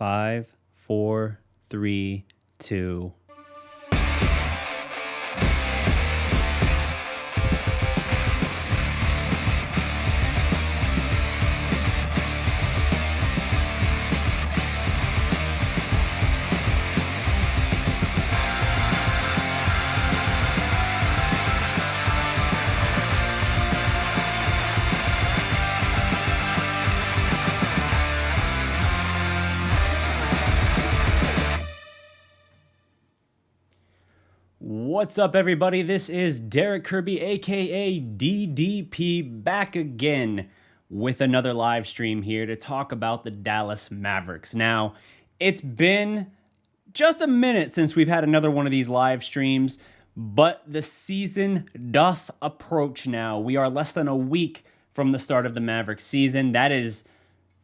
5, 4, 3, 2. What's up, everybody? This is Darreck Kirby, aka DDP, back again with another live stream here to talk about the Dallas Mavericks. Now, it's been just a minute since we've had another one of these live streams, but the season doth approach now. We are less than a week from the start of the Mavericks season. That is,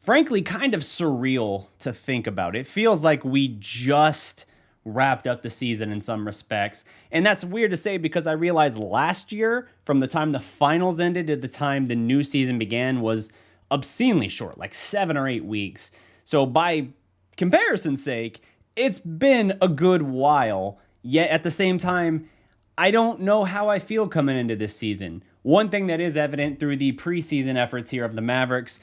frankly, kind of surreal to think about. It feels like we just wrapped up the season in some respects. And that's weird to say because I realized last year, from the time the finals ended to the time the new season began, was obscenely short, like 7 or 8 weeks. So by comparison's sake, it's been a good while. Yet at the same time, I don't know how I feel coming into this season. One thing that is evident through the preseason efforts here of the Mavericks,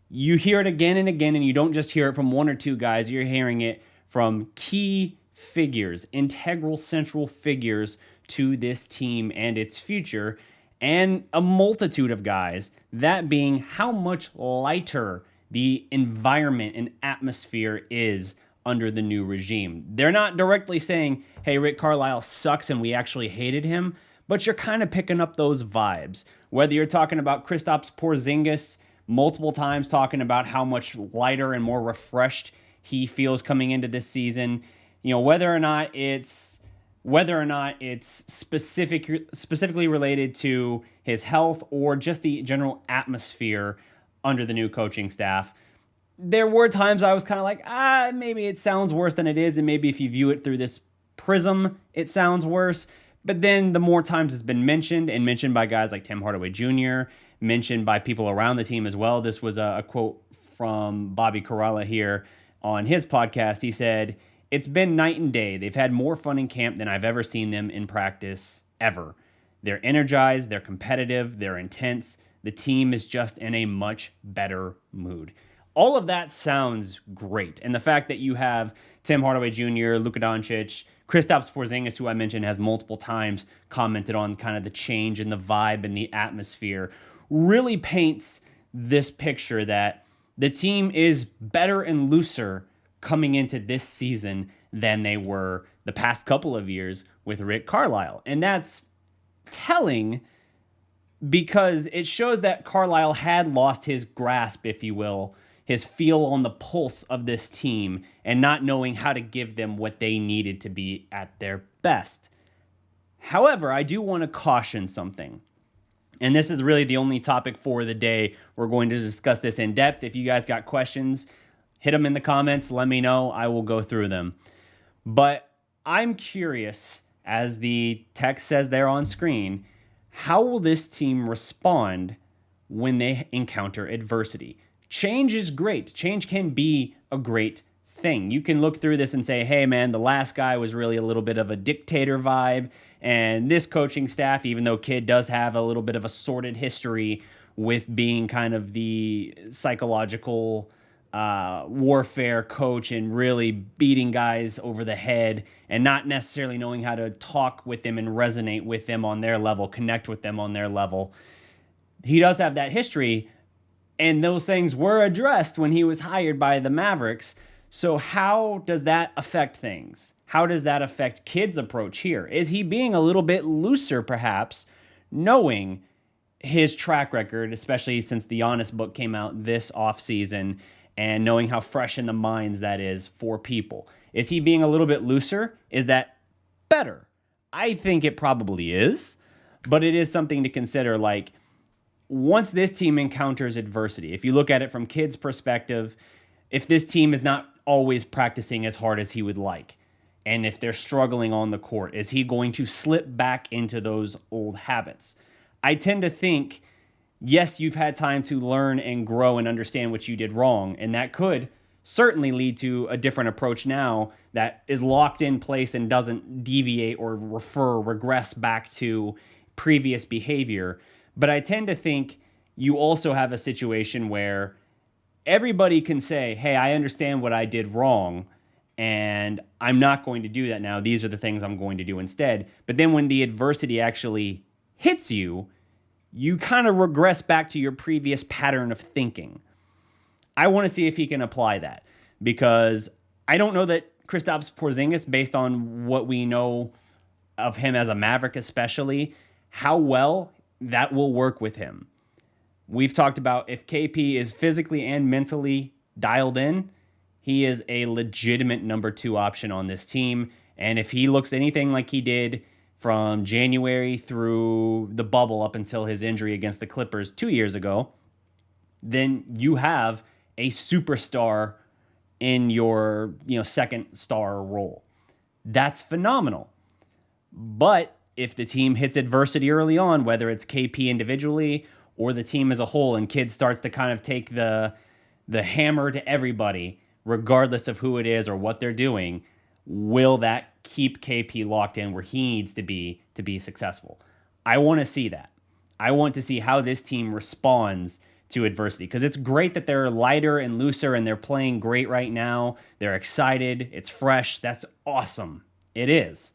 you hear it again and again, and you don't just hear it from one or two guys, you're hearing it from key figures, integral central figures to this team and its future, and a multitude of guys, that being how much lighter the environment and atmosphere is under the new regime. They're not directly saying, hey, Rick Carlisle sucks and we actually hated him, but you're kind of picking up those vibes. Whether you're talking about Kristaps Porzingis multiple times, talking about how much lighter and more refreshed he feels coming into this season, you know, whether or not it's specifically related to his health or just the general atmosphere under the new coaching staff. There were times I was kind of like, maybe it sounds worse than it is, and maybe if you view it through this prism, it sounds worse. But then the more times it's been mentioned, and mentioned by guys like Tim Hardaway Jr., mentioned by people around the team as well. This was a quote from Bobby Karalla here on his podcast. He said, "It's been night and day. They've had more fun in camp than I've ever seen them in practice, ever. They're energized, they're competitive, they're intense. The team is just in a much better mood." All of that sounds great. And the fact that you have Tim Hardaway Jr., Luka Doncic, Kristaps Porzingis, who I mentioned has multiple times commented on kind of the change in the vibe and the atmosphere, really paints this picture that the team is better and looser coming into this season than they were the past couple of years with Rick Carlisle. And that's telling because it shows that Carlisle had lost his grasp, if you will, his feel on the pulse of this team and not knowing how to give them what they needed to be at their best. However, I do want to caution something. And this is really the only topic for the day. We're going to discuss this in depth. If you guys got questions, hit them in the comments. Let me know. I will go through them. But I'm curious, as the text says there on screen, how will this team respond when they encounter adversity? Change is great. Change can be a great thing. You can look through this and say, hey, man, the last guy was really a little bit of a dictator vibe. And this coaching staff, even though Kidd does have a little bit of a sordid history with being kind of the psychological warfare coach and really beating guys over the head and not necessarily knowing how to talk with them and resonate with them on their level, connect with them on their level. He does have that history, and those things were addressed when he was hired by the Mavericks. So how does that affect things? How does that affect Kidd's approach here? Is he being a little bit looser, perhaps, knowing his track record, especially since the Honest book came out this offseason, and knowing how fresh in the minds that is for people? Is he being a little bit looser? Is that better? I think it probably is, but it is something to consider. Like, once this team encounters adversity, if you look at it from Kidd's perspective, if this team is not always practicing as hard as he would like, and if they're struggling on the court, is he going to slip back into those old habits? I tend to think, yes, you've had time to learn and grow and understand what you did wrong, and that could certainly lead to a different approach now that is locked in place and doesn't deviate or regress back to previous behavior. But I tend to think you also have a situation where everybody can say, hey, I understand what I did wrong, and I'm not going to do that now. These are the things I'm going to do instead. But then when the adversity actually hits you, you kind of regress back to your previous pattern of thinking. I want to see if he can apply that, because I don't know that Kristaps Porzingis, based on what we know of him as a Maverick especially, how well that will work with him. We've talked about if KP is physically and mentally dialed in, he is a legitimate number 2 option on this team. And if he looks anything like he did from January through the bubble up until his injury against the Clippers 2 years ago, then you have a superstar in your, second star role. That's phenomenal. But if the team hits adversity early on, whether it's KP individually or the team as a whole, and Kidd starts to kind of take the hammer to everybody, regardless of who it is or what they're doing, will that keep KP locked in where he needs to be successful? I want to see that. I want to see how this team responds to adversity, because it's great that they're lighter and looser and they're playing great right now. They're excited. It's fresh. That's awesome. It is.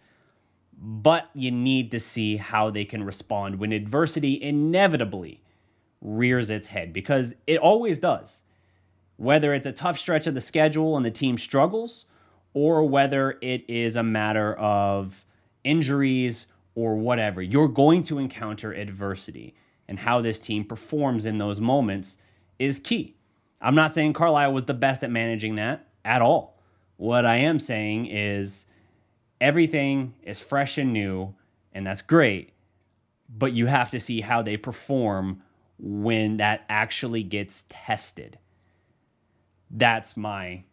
But you need to see how they can respond when adversity inevitably rears its head, because it always does. Whether it's a tough stretch of the schedule and the team struggles, or whether it is a matter of injuries or whatever, you're going to encounter adversity. And how this team performs in those moments is key. I'm not saying Carlisle was the best at managing that at all. What I am saying is everything is fresh and new, and that's great, but you have to see how they perform when that actually gets tested. That's my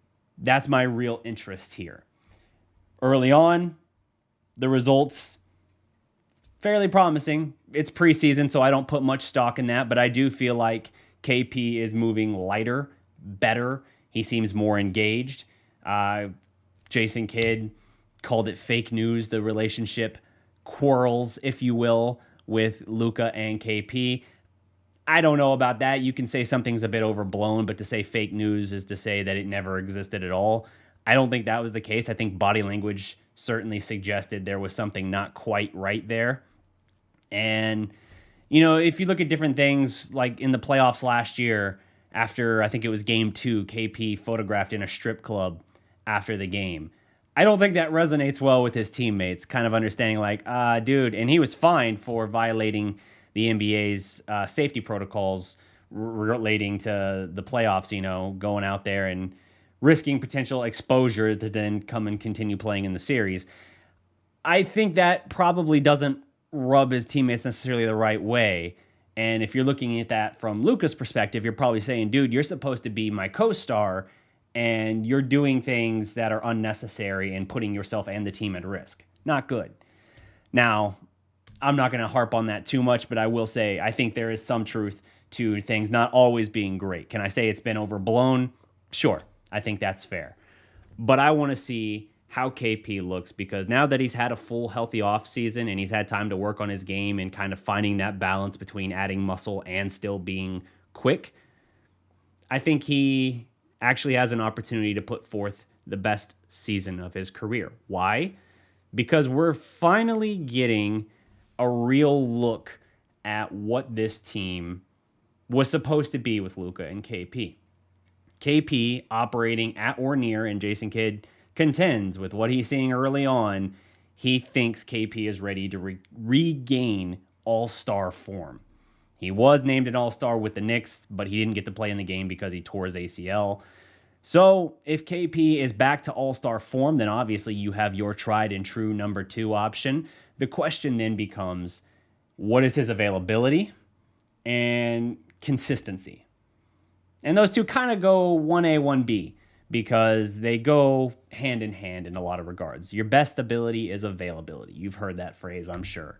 real interest here. Early on, the results fairly promising. It's preseason, so I don't put much stock in that, but I do feel like KP is moving lighter, better. He seems more engaged. Jason Kidd called it fake news, the relationship quarrels, if you will, with Luka and KP. I don't know about that. You can say something's a bit overblown, but to say fake news is to say that it never existed at all. I don't think that was the case. I think body language certainly suggested there was something not quite right there. And, if you look at different things, like in the playoffs last year, after I think it was game 2, KP photographed in a strip club after the game. I don't think that resonates well with his teammates, kind of understanding like, dude, and he was fined for violating the NBA's safety protocols relating to the playoffs, going out there and risking potential exposure to then come and continue playing in the series. I think that probably doesn't rub his teammates necessarily the right way. And if you're looking at that from Luka's perspective, you're probably saying, dude, you're supposed to be my co-star, and you're doing things that are unnecessary and putting yourself and the team at risk. Not good. Now, I'm not going to harp on that too much, but I will say I think there is some truth to things not always being great. Can I say it's been overblown? Sure. I think that's fair. But I want to see how KP looks, because now that he's had a full healthy offseason and he's had time to work on his game and kind of finding that balance between adding muscle and still being quick, I think he actually has an opportunity to put forth the best season of his career. Why? Because we're finally getting a real look at what this team was supposed to be with Luka and KP. KP operating at or near, and Jason Kidd contends with what he's seeing early on. He thinks KP is ready to regain all-star form. He was named an all-star with the Knicks, but he didn't get to play in the game because he tore his ACL. So if KP is back to all-star form, then obviously you have your tried and true number 2 option. The question then becomes, what is his availability and consistency? And those two kind of go 1A, 1B, because they go hand in hand in a lot of regards. Your best ability is availability. You've heard that phrase, I'm sure.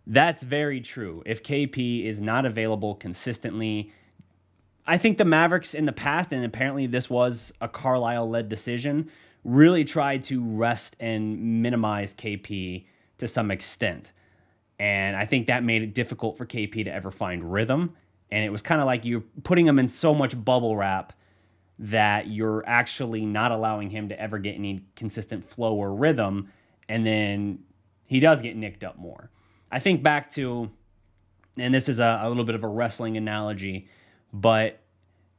That's very true. If KP is not available consistently I think the Mavericks in the past, and apparently this was a Carlisle-led decision, really tried to rest and minimize KP to some extent. And I think that made it difficult for KP to ever find rhythm. And it was kind of like you're putting him in so much bubble wrap that you're actually not allowing him to ever get any consistent flow or rhythm. And then he does get nicked up more. I think back to, and this is a little bit of a wrestling analogy, but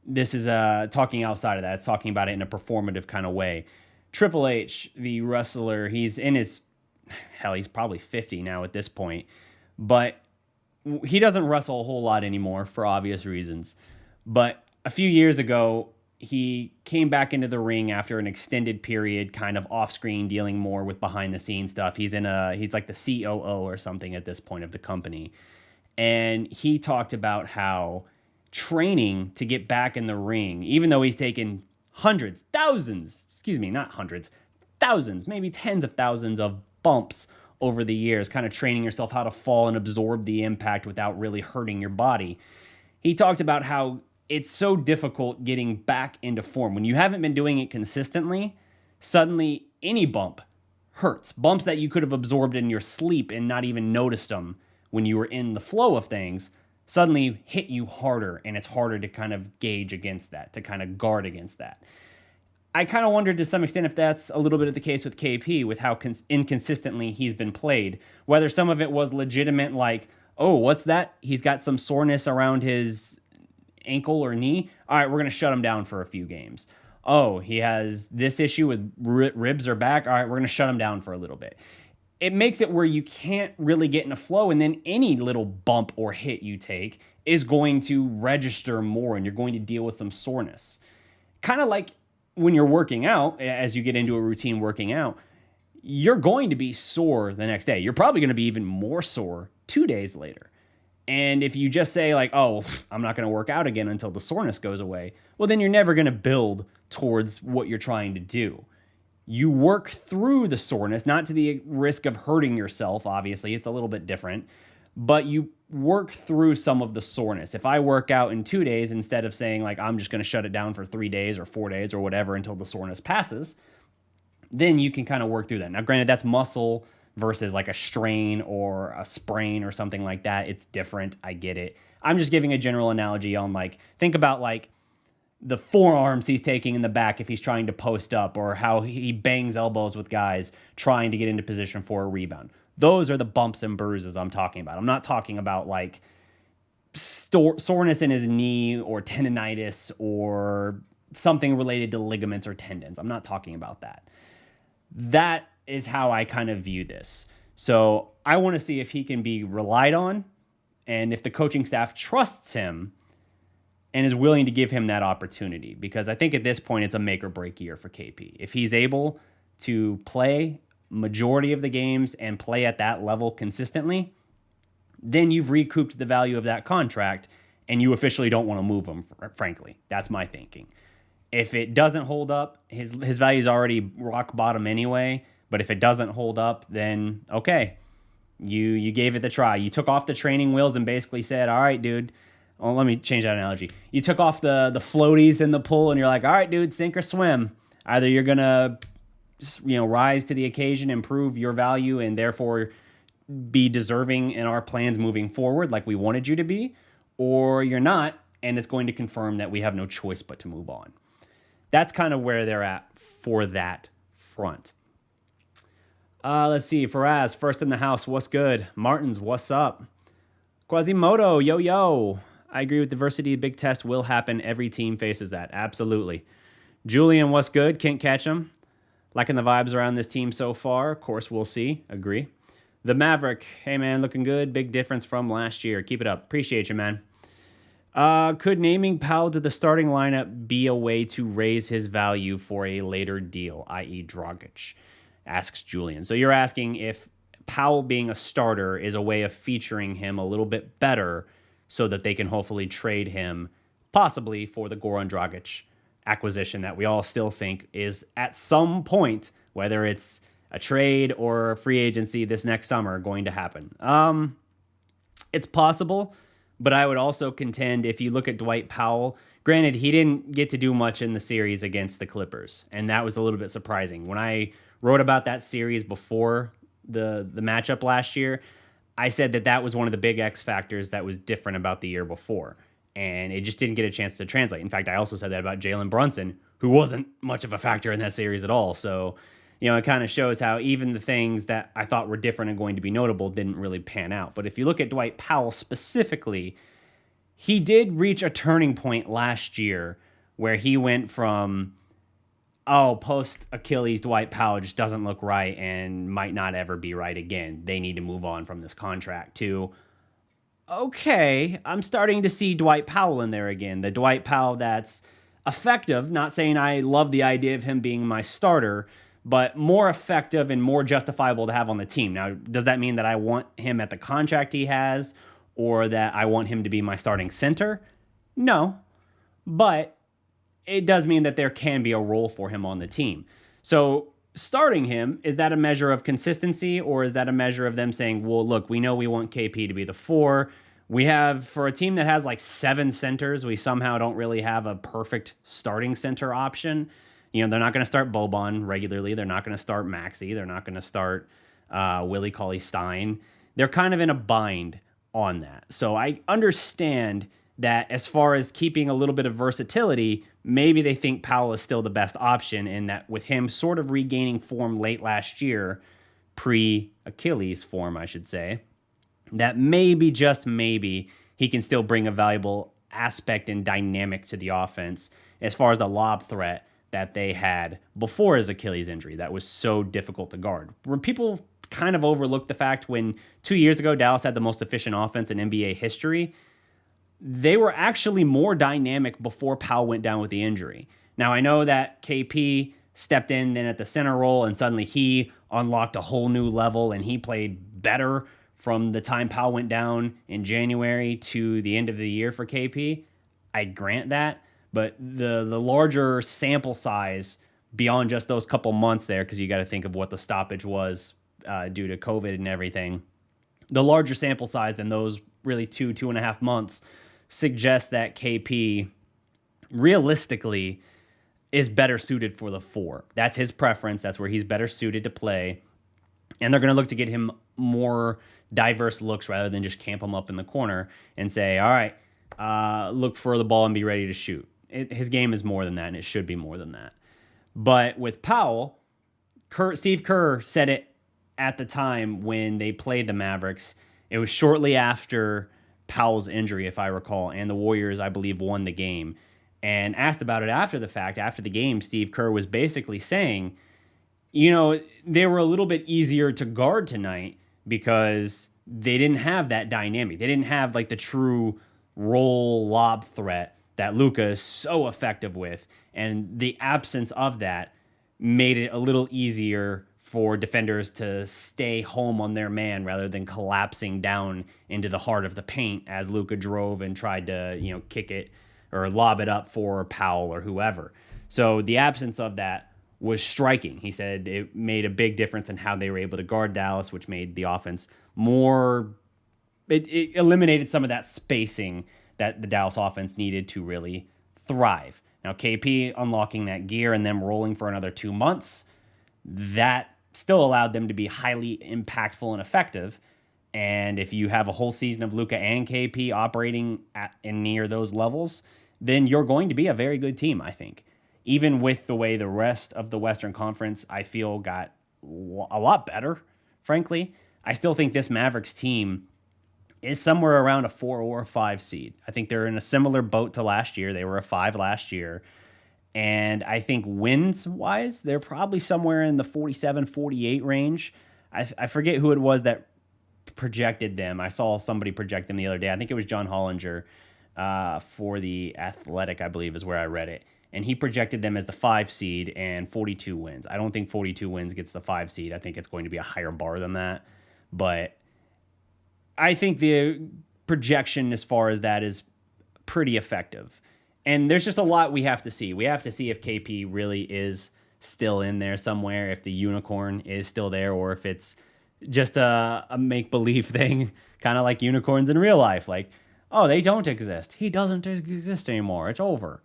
this is talking outside of that. It's talking about it in a performative kind of way. Triple H, the wrestler, he's probably 50 now at this point, but he doesn't wrestle a whole lot anymore for obvious reasons. But a few years ago, he came back into the ring after an extended period, kind of off-screen, dealing more with behind-the-scenes stuff. He's like the COO or something at this point of the company. And he talked about how training to get back in the ring, even though he's taken thousands, maybe tens of thousands of bumps over the years, kind of training yourself how to fall and absorb the impact without really hurting your body. He talked about how it's so difficult getting back into form. When you haven't been doing it consistently, suddenly any bump hurts. Bumps that you could have absorbed in your sleep and not even noticed them when you were in the flow of things suddenly hit you harder, and it's harder to kind of gauge against that, to kind of guard against that. I kind of wondered to some extent if that's a little bit of the case with KP, with how inconsistently he's been played, whether some of it was legitimate, like, oh, what's that? He's got some soreness around his ankle or knee. All right, we're going to shut him down for a few games. Oh, he has this issue with ribs or back. All right, we're going to shut him down for a little bit. It makes it where you can't really get in a flow, and then any little bump or hit you take is going to register more, and you're going to deal with some soreness. Kind of like when you're working out, as you get into a routine working out, you're going to be sore the next day. You're probably going to be even more sore 2 days later. And if you just say like, oh, I'm not going to work out again until the soreness goes away, well, then you're never going to build towards what you're trying to do. You work through the soreness, not to the risk of hurting yourself, obviously. It's a little bit different. But you work through some of the soreness. If I work out in 2 days, instead of saying, like, I'm just going to shut it down for 3 days or 4 days or whatever until the soreness passes, then you can kind of work through that. Now, granted, that's muscle versus like a strain or a sprain or something like that. It's different. I get it. I'm just giving a general analogy on, like, think about, like, the forearms he's taking in the back if he's trying to post up, or how he bangs elbows with guys trying to get into position for a rebound. Those are the bumps and bruises I'm talking about. I'm not talking about like soreness in his knee or tendonitis or something related to ligaments or tendons. I'm not talking about that. That is how I kind of view this. So I want to see if he can be relied on, and if the coaching staff trusts him and is willing to give him that opportunity, because I think at this point it's a make or break year for KP. If he's able to play majority of the games and play at that level consistently, then you've recouped the value of that contract and you officially don't want to move him, frankly. That's my thinking. If it doesn't hold up, his value is already rock bottom anyway, but if it doesn't hold up, then okay, you gave it the try. You took off the training wheels and basically said, all right, dude, well, let me change that analogy. You took off the floaties in the pool, and you're like, all right, dude, sink or swim. Either you're going to, rise to the occasion, improve your value, and therefore be deserving in our plans moving forward like we wanted you to be, or you're not, and it's going to confirm that we have no choice but to move on. That's kind of where they're at for that front. Let's see. Faraz, first in the house, what's good? Martins, what's up? Quasimodo, yo. I agree with diversity. Big test will happen. Every team faces that. Absolutely. Julian, what's good? Can't catch him. Liking the vibes around this team so far. Of course, we'll see. Agree. The Maverick, hey, man, looking good. Big difference from last year. Keep it up. Appreciate you, man. Could naming Powell to the starting lineup be a way to raise his value for a later deal, i.e. Dragic? Asks Julian. So you're asking if Powell being a starter is a way of featuring him a little bit better so that they can hopefully trade him possibly for the Goran Dragic acquisition that we all still think is at some point, whether it's a trade or free agency this next summer, going to happen. It's possible, but I would also contend if you look at Dwight Powell Granted, he didn't get to do much in the series against the Clippers, and that was a little bit surprising. When I wrote about that series before the matchup last year, I said that was one of the big X factors that was different about the year before, and it just didn't get a chance to translate. In fact, I also said that about Jalen Brunson, who wasn't much of a factor in that series at all. So, it kind of shows how even the things that I thought were different and going to be notable didn't really pan out. But if you look at Dwight Powell specifically, he did reach a turning point last year where he went from, post Achilles, Dwight Powell just doesn't look right and might not ever be right again. They need to move on from this contract, to, okay, I'm starting to see Dwight Powell in there again. The Dwight Powell that's effective, not saying I love the idea of him being my starter, but more effective and more justifiable to have on the team. Now, does that mean that I want him at the contract he has, or that I want him to be my starting center? No, but it does mean that there can be a role for him on the team. So starting him, is that a measure of consistency, or is that a measure of them saying, well, look, we know we want KP to be the 4. We have, for a team that has like 7 centers, we somehow don't really have a perfect starting center option. They're not going to start Boban regularly. They're not going to start Maxey. They're not going to start Willie Cauley-Stein. They're kind of in a bind on that. So I understand that as far as keeping a little bit of versatility, maybe they think Powell is still the best option, and that with him sort of regaining form late last year, pre-Achilles form, I should say, that maybe, just maybe, he can still bring a valuable aspect and dynamic to the offense as far as the lob threat that they had before his Achilles injury that was so difficult to guard. Where people kind of overlooked the fact when 2 years ago Dallas had the most efficient offense in NBA history, they were actually more dynamic before Powell went down with the injury. Now, I know that KP stepped in then at the center role, and suddenly he unlocked a whole new level, and he played better from the time Powell went down in January to the end of the year for KP. I grant that, but the larger sample size beyond just those couple months there, because you got to think of what the stoppage was due to COVID and everything, the larger sample size than those really 2.5 months suggests that KP realistically is better suited for the 4. That's his preference. That's where he's better suited to play. And they're going to look to get him more diverse looks rather than just camp him up in the corner and say, all right, look for the ball and be ready to shoot. His game is more than that, and it should be more than that. But with Powell, Steve Kerr said it at the time when they played the Mavericks. It was shortly after Powell's injury, if I recall, and the Warriors, I believe, won the game. And asked about it after the fact, after the game, Steve Kerr was basically saying, they were a little bit easier to guard tonight because they didn't have that dynamic. They didn't have like the true roll lob threat that Luka is so effective with. And the absence of that made it a little easier for defenders to stay home on their man rather than collapsing down into the heart of the paint as Luka drove and tried to, kick it or lob it up for Powell or whoever. So the absence of that was striking. He said it made a big difference in how they were able to guard Dallas, which made the offense more... It eliminated some of that spacing that the Dallas offense needed to really thrive. Now, KP unlocking that gear and them rolling for another 2 months, that still allowed them to be highly impactful and effective. And if you have a whole season of Luka and KP operating at and near those levels, then you're going to be a very good team, I think. Even with the way the rest of the Western Conference, I feel, got a lot better, frankly. I still think this Mavericks team is somewhere around a 4 or a 5 seed. I think they're in a similar boat to last year. They were a 5 last year. And I think wins-wise, they're probably somewhere in the 47-48 range. I forget who it was that projected them. I saw somebody project them the other day. I think it was John Hollinger for The Athletic, I believe, is where I read it. And he projected them as the 5 seed and 42 wins. I don't think 42 wins gets the 5 seed. I think it's going to be a higher bar than that. But I think the projection as far as that is pretty effective. And there's just a lot we have to see. We have to see if KP really is still in there somewhere, if the unicorn is still there, or if it's just a make-believe thing, kind of like unicorns in real life. Like, Oh, they don't exist. He doesn't exist anymore. It's over.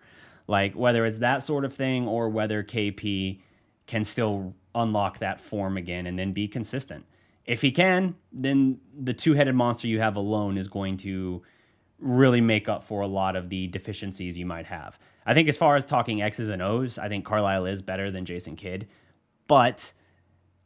Like, whether it's that sort of thing or whether KP can still unlock that form again and then be consistent. If he can, then the two-headed monster you have alone is going to really make up for a lot of the deficiencies you might have. I think as far as talking X's and O's, I think Carlisle is better than Jason Kidd. But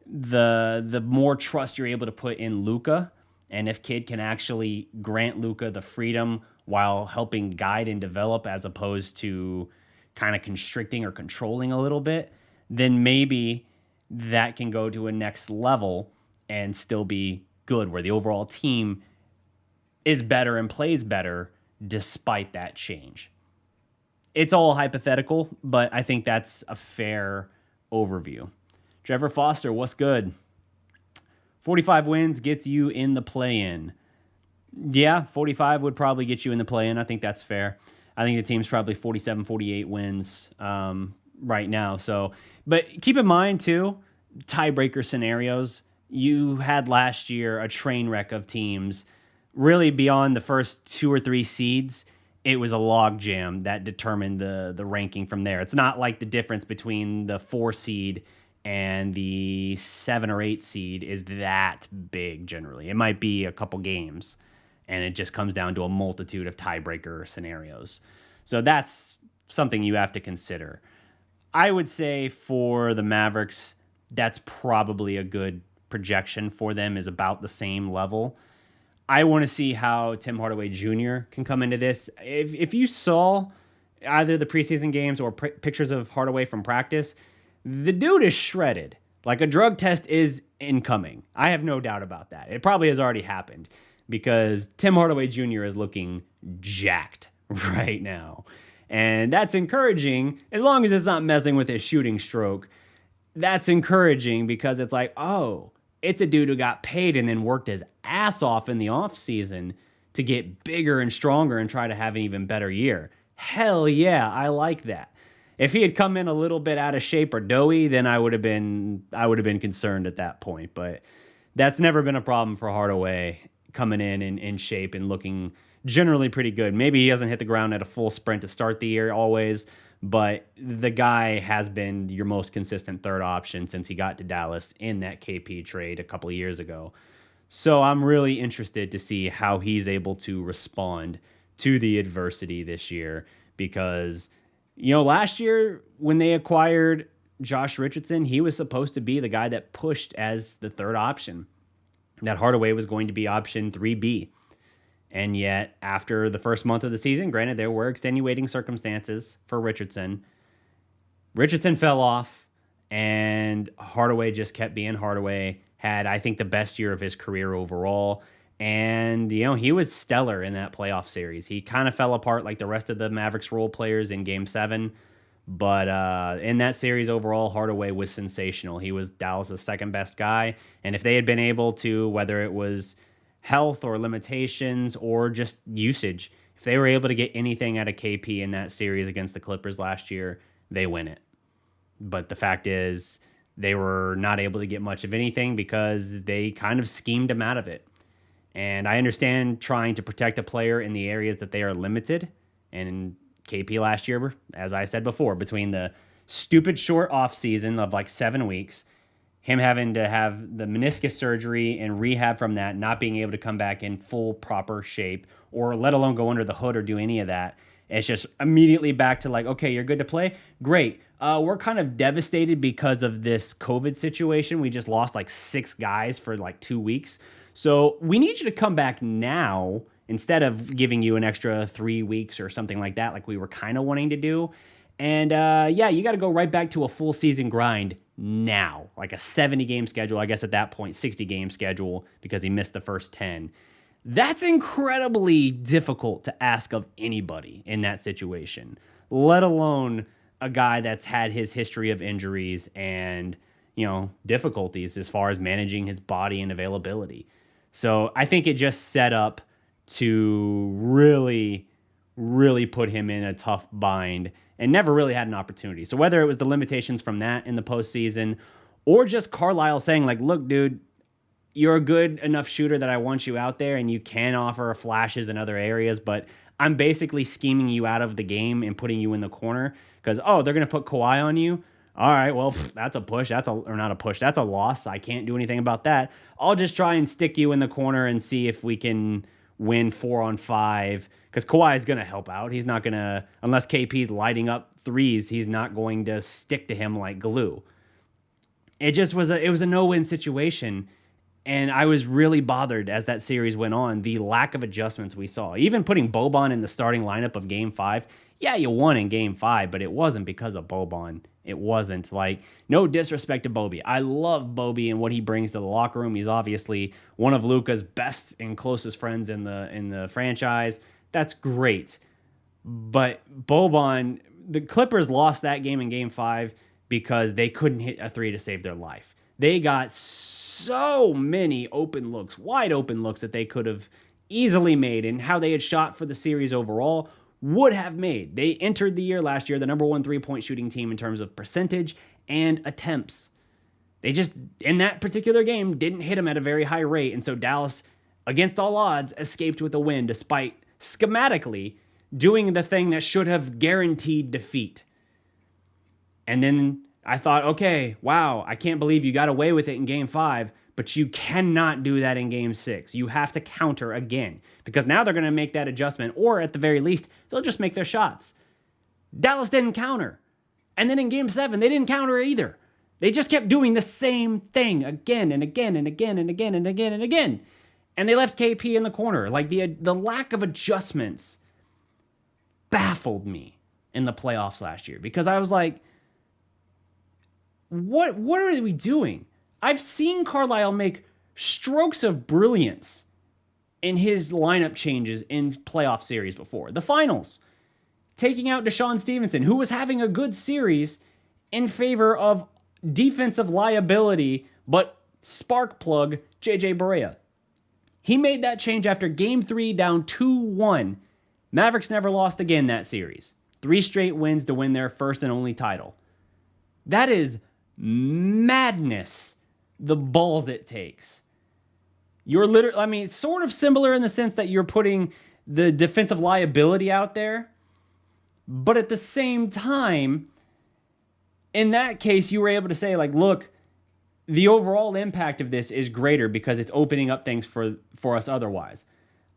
the more trust you're able to put in Luka, and if Kidd can actually grant Luka the freedom while helping guide and develop as opposed to kind of constricting or controlling a little bit, then maybe that can go to a next level and still be good, where the overall team is better and plays better despite that change. It's all hypothetical, but I think that's a fair overview. Trevor Foster, what's good? 45 wins gets you in the play-in. Yeah, 45 would probably get you in the play-in. I think that's fair. I think the team's probably 47, 48 wins right now. So, but keep in mind, too, tiebreaker scenarios. You had last year a train wreck of teams. Really, beyond the first 2 or 3 seeds, it was a logjam that determined the ranking from there. It's not like the difference between the 4 seed and the 7 or 8 seed is that big generally. It might be a couple games, and it just comes down to a multitude of tiebreaker scenarios. So that's something you have to consider. I would say for the Mavericks, that's probably a good projection for them, is about the same level. I want to see how Tim Hardaway Jr. can come into this. If you saw either the preseason games or pictures of Hardaway from practice, the dude is shredded. Like, a drug test is incoming. I have no doubt about that. It probably has already happened because Tim Hardaway Jr. is looking jacked right now. And that's encouraging as long as it's not messing with his shooting stroke. That's encouraging because it's like, oh, it's a dude who got paid and then worked his ass off in the offseason to get bigger and stronger and try to have an even better year. Hell yeah, I like that. If he had come in a little bit out of shape or doughy, then I would have been concerned at that point. But that's never been a problem for Hardaway, coming in shape and looking generally pretty good. Maybe he hasn't hit the ground at a full sprint to start the year always, but the guy has been your most consistent third option since he got to Dallas in that KP trade a couple of years ago. So I'm really interested to see how he's able to respond to the adversity this year because, you know, last year when they acquired Josh Richardson, he was supposed to be the guy that pushed as the third option, that Hardaway was going to be option 3B. And yet, after the first month of the season, granted, there were extenuating circumstances for Richardson. Richardson fell off, and Hardaway just kept being Hardaway. Had, I think, the best year of his career overall. And, you know, he was stellar in that playoff series. He kind of fell apart like the rest of the Mavericks role players in Game 7. But in that series overall, Hardaway was sensational. He was Dallas' second best guy. And if they had been able to, whether it was health or limitations or just usage, if they were able to get anything out of KP in that series against the Clippers last year, they win it. But the fact is, they were not able to get much of anything because they kind of schemed him out of it. And I understand trying to protect a player in the areas that they are limited. And KP last year, as I said before, between the stupid short offseason of like 7 weeks, him having to have the meniscus surgery and rehab from that, not being able to come back in full proper shape, or let alone go under the hood or do any of that. It's just immediately back to like, okay, you're good to play? Great. We're kind of devastated because of this COVID situation. We just lost like 6 guys for like 2 weeks. So we need you to come back now instead of giving you an extra 3 weeks or something like that, like we were kind of wanting to do. And yeah, you got to go right back to a full season grind now, like a 70-game schedule. I guess at that point, 60-game schedule because he missed the first 10. That's incredibly difficult to ask of anybody in that situation, let alone a guy that's had his history of injuries and, you know, difficulties as far as managing his body and availability. So I think it just set up to really, really put him in a tough bind and never really had an opportunity. So whether it was the limitations from that in the postseason or just Carlisle saying like, look, dude, you're a good enough shooter that I want you out there and you can offer flashes in other areas, but I'm basically scheming you out of the game and putting you in the corner because, oh, they're going to put Kawhi on you. All right, well, that's a push. Or not a push. That's a loss. I can't do anything about that. I'll just try and stick you in the corner and see if we can win 4-on-5 because Kawhi is going to help out. He's not going to, unless KP's lighting up threes, he's not going to stick to him like glue. It was a no-win situation. And I was really bothered as that series went on, the lack of adjustments we saw. Even putting Boban in the starting lineup of Game 5, yeah, you won in Game 5, but it wasn't because of Boban. It wasn't. Like, no disrespect to Bobby. I love Bobby and what he brings to the locker room. He's obviously one of Luka's best and closest friends in the franchise. That's great. But Boban, the Clippers lost that game in Game 5 because they couldn't hit a three to save their life. They got so many wide open looks that they could have easily made, and how they had shot for the series overall would have made. They entered the year last year the number one three-point shooting team in terms of percentage and attempts. They just, in that particular game, didn't hit them at a very high rate, and so Dallas, against all odds, escaped with a win despite schematically doing the thing that should have guaranteed defeat. And then I thought, okay, wow, I can't believe you got away with it in Game 5, but you cannot do that in Game 6. You have to counter again, because now they're going to make that adjustment, or at the very least, they'll just make their shots. Dallas didn't counter. And then in Game 7, they didn't counter either. They just kept doing the same thing again and again and again and again and again and again. And they left KP in the corner. Like, the lack of adjustments baffled me in the playoffs last year, because I was like, What are we doing? I've seen Carlisle make strokes of brilliance in his lineup changes in playoff series before. The finals. Taking out Deshaun Stevenson, who was having a good series, in favor of defensive liability, but spark plug JJ Barea. He made that change after Game 3 down 2-1. Mavericks never lost again that series. 3 straight wins to win their first and only title. That is madness, the balls it takes. You're literally, sort of similar in the sense that you're putting the defensive liability out there, but at the same time, in that case, you were able to say, like, look, the overall impact of this is greater because it's opening up things for us otherwise.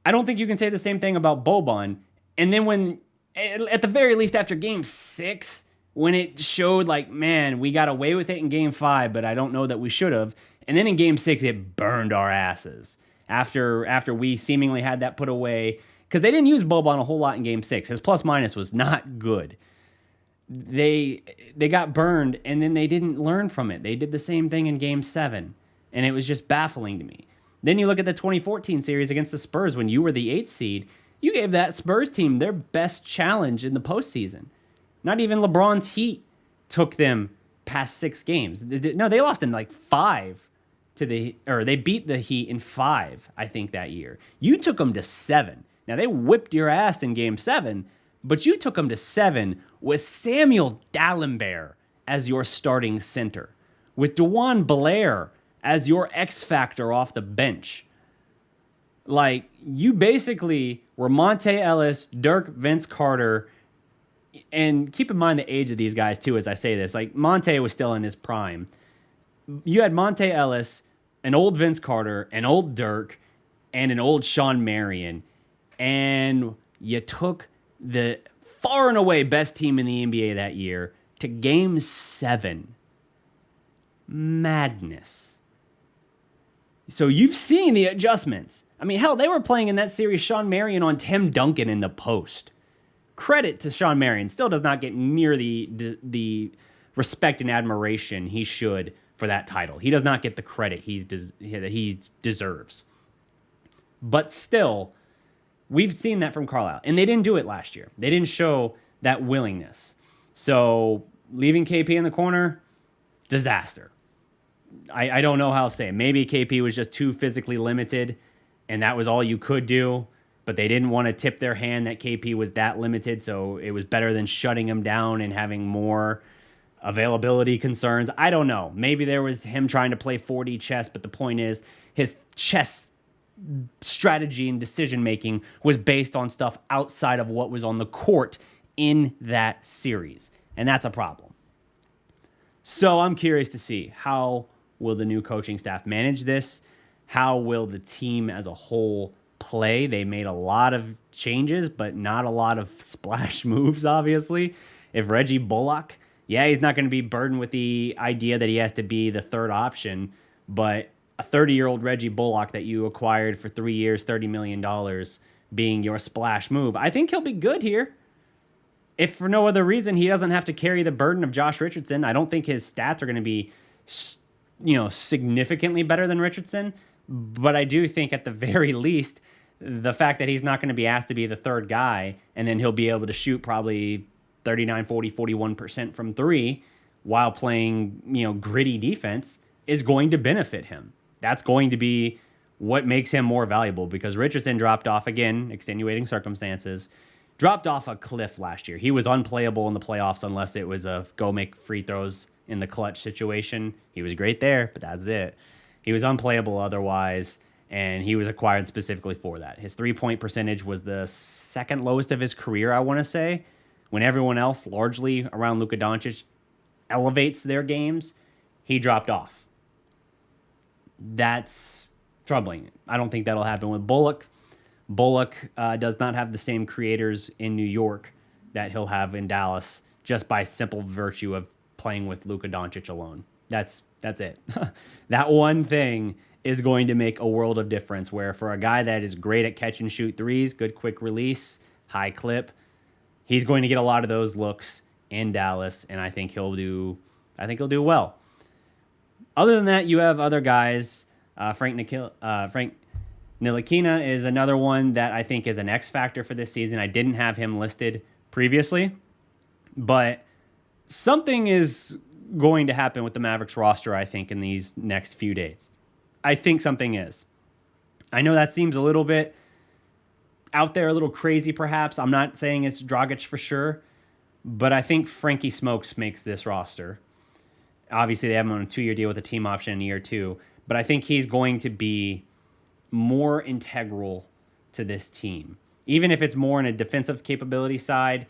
I don't think you can say the same thing about Boban. And then when, at the very least after Game 6, when it showed like, man, we got away with it in Game 5, but I don't know that we should have. And then in Game 6, it burned our asses after we seemingly had that put away, because they didn't use Boban a whole lot in Game 6. His plus-minus was not good. They got burned, and then they didn't learn from it. They did the same thing in Game 7, and it was just baffling to me. Then you look at the 2014 series against the Spurs when you were the 8th seed. You gave that Spurs team their best challenge in the postseason. Not even LeBron's Heat took them past 6 games. No, they lost in like 5 they beat the Heat in 5, I think, that year. You took them to 7. Now, they whipped your ass in Game 7, but you took them to 7 with Samuel Dalembert as your starting center, with DeJuan Blair as your X factor off the bench. Like, you basically were Monte Ellis, Dirk, Vince Carter. And keep in mind the age of these guys, too, as I say this. Like, Monte was still in his prime. You had Monte Ellis, an old Vince Carter, an old Dirk, and an old Sean Marion. And you took the far and away best team in the NBA that year to Game 7. Madness. So you've seen the adjustments. I mean, hell, they were playing in that series Sean Marion on Tim Duncan in the post. Credit to Sean Marion. Still does not get near the respect and admiration he should for that title. He does not get the credit that he deserves. But still, we've seen that from Carlisle. And they didn't do it last year. They didn't show that willingness. So leaving KP in the corner, disaster. I don't know how to say it. Maybe KP was just too physically limited, and that was all you could do. But they didn't want to tip their hand that KP was that limited, so it was better than shutting him down and having more availability concerns. I don't know. Maybe there was him trying to play 4D chess, but the point is his chess strategy and decision making was based on stuff outside of what was on the court in that series. And that's a problem. So I'm curious to see, how will the new coaching staff manage this? How will the team as a whole play? They made a lot of changes, but not a lot of splash moves, obviously. If Reggie Bullock, he's not going to be burdened with the idea that he has to be the third option, but a 30-year-old Reggie Bullock that you acquired for 3 years, $30 million being your splash move, I think he'll be good here. If for no other reason, he doesn't have to carry the burden of Josh Richardson. I don't think his stats are going to be, significantly better than Richardson, but I do think at the very least, the fact that he's not going to be asked to be the third guy, and then he'll be able to shoot probably 39, 40, 41% from three while playing, gritty defense is going to benefit him. That's going to be what makes him more valuable, because Richardson dropped off, again, extenuating circumstances, dropped off a cliff last year. He was unplayable in the playoffs unless it was a go make free throws in the clutch situation. He was great there, but that's it. He was unplayable otherwise, and he was acquired specifically for that. His three-point percentage was the second lowest of his career, I want to say, when everyone else, largely around Luka Doncic, elevates their games. He dropped off. That's troubling. I don't think that'll happen with Bullock. Bullock does not have the same creators in New York that he'll have in Dallas, just by simple virtue of playing with Luka Doncic alone. That's it. That one thing is going to make a world of difference, where for a guy that is great at catch and shoot threes, good quick release, high clip, he's going to get a lot of those looks in Dallas, and I think he'll do well. Other than that, you have other guys. Frank Ntilikina is another one that I think is an X factor for this season. I didn't have him listed previously, but something is going to happen with the Mavericks roster, I think, in these next few days. I think something is. I know that seems a little bit out there, a little crazy perhaps. I'm not saying it's Dragic for sure, but I think Frankie Smokes makes this roster. Obviously, they have him on a 2-year deal with a team option in year 2, but I think he's going to be more integral to this team. Even if it's more in a defensive capability side,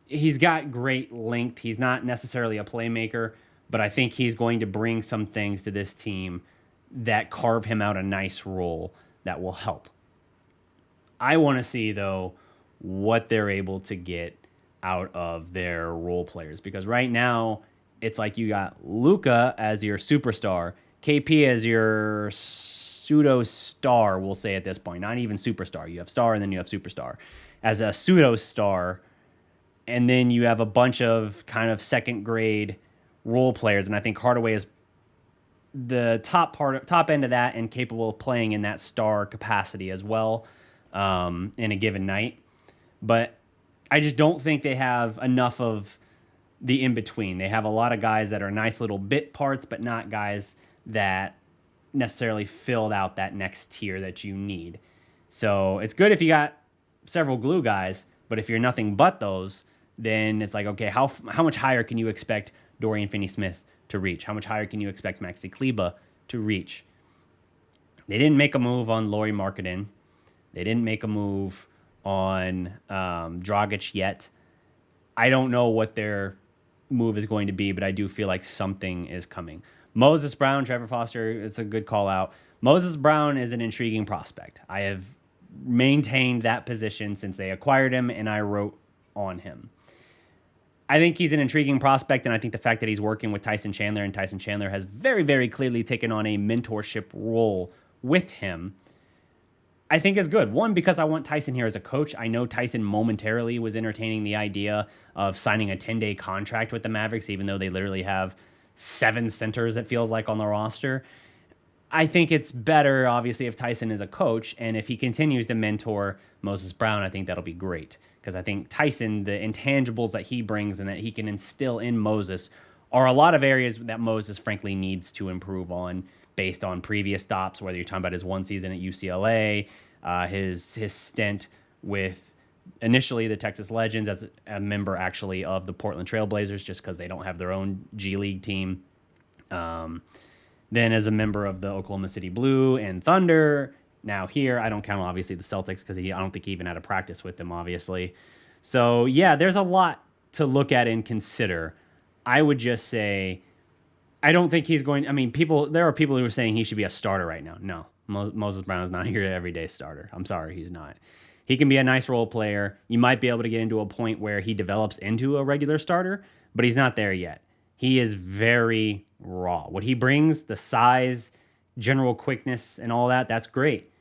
he's got great length. He's not necessarily a playmaker, but I think he's going to bring some things to this team that carve him out a nice role that will help. I want to see, though, what they're able to get out of their role players, because right now it's like you got Luka as your superstar, KP as your pseudo star, we'll say at this point, not even superstar. You have star and then you have superstar as a pseudo star, and then you have a bunch of kind of second grade role players, and I think Hardaway is the top end of that and capable of playing in that star capacity as well in a given night. But I just don't think they have enough of the in-between. They have a lot of guys that are nice little bit parts, but not guys that necessarily filled out that next tier that you need. So it's good if you got several glue guys, but if you're nothing but those, then it's like, okay, how much higher can you expect Dorian Finney-Smith to reach? How much higher can you expect Maxi Kleba to reach? They didn't make a move on Lauri Markkanen. They didn't make a move on Dragic yet. I don't know what their move is going to be, but I do feel like something is coming. Moses Brown, Trevor Foster, it's a good call out. Moses Brown is an intriguing prospect. I have maintained that position since they acquired him, and I wrote on him. I think he's an intriguing prospect, and I think the fact that he's working with Tyson Chandler, and Tyson Chandler has very, very clearly taken on a mentorship role with him, I think is good. One, because I want Tyson here as a coach. I know Tyson momentarily was entertaining the idea of signing a 10-day contract with the Mavericks, even though they literally have 7 centers, it feels like, on the roster. I think it's better, obviously, if Tyson is a coach, and if he continues to mentor Moses Brown, I think that'll be great. Because I think Tyson, the intangibles that he brings and that he can instill in Moses are a lot of areas that Moses, frankly, needs to improve on based on previous stops, whether you're talking about his one season at UCLA, his stint with initially the Texas Legends as a member actually of the Portland Trailblazers, just because they don't have their own G League team. Then as a member of the Oklahoma City Blue and Thunder. Now here, I don't count obviously the Celtics because I don't think he even had a practice with them, obviously. So yeah, there's a lot to look at and consider. I would just say, I don't think he's going. I mean, there are people who are saying he should be a starter right now. No, Moses Brown is not your everyday starter. I'm sorry, he's not. He can be a nice role player. You might be able to get into a point where he develops into a regular starter, but he's not there yet. He is very raw. What he brings, the size, general quickness, and all that, that's great.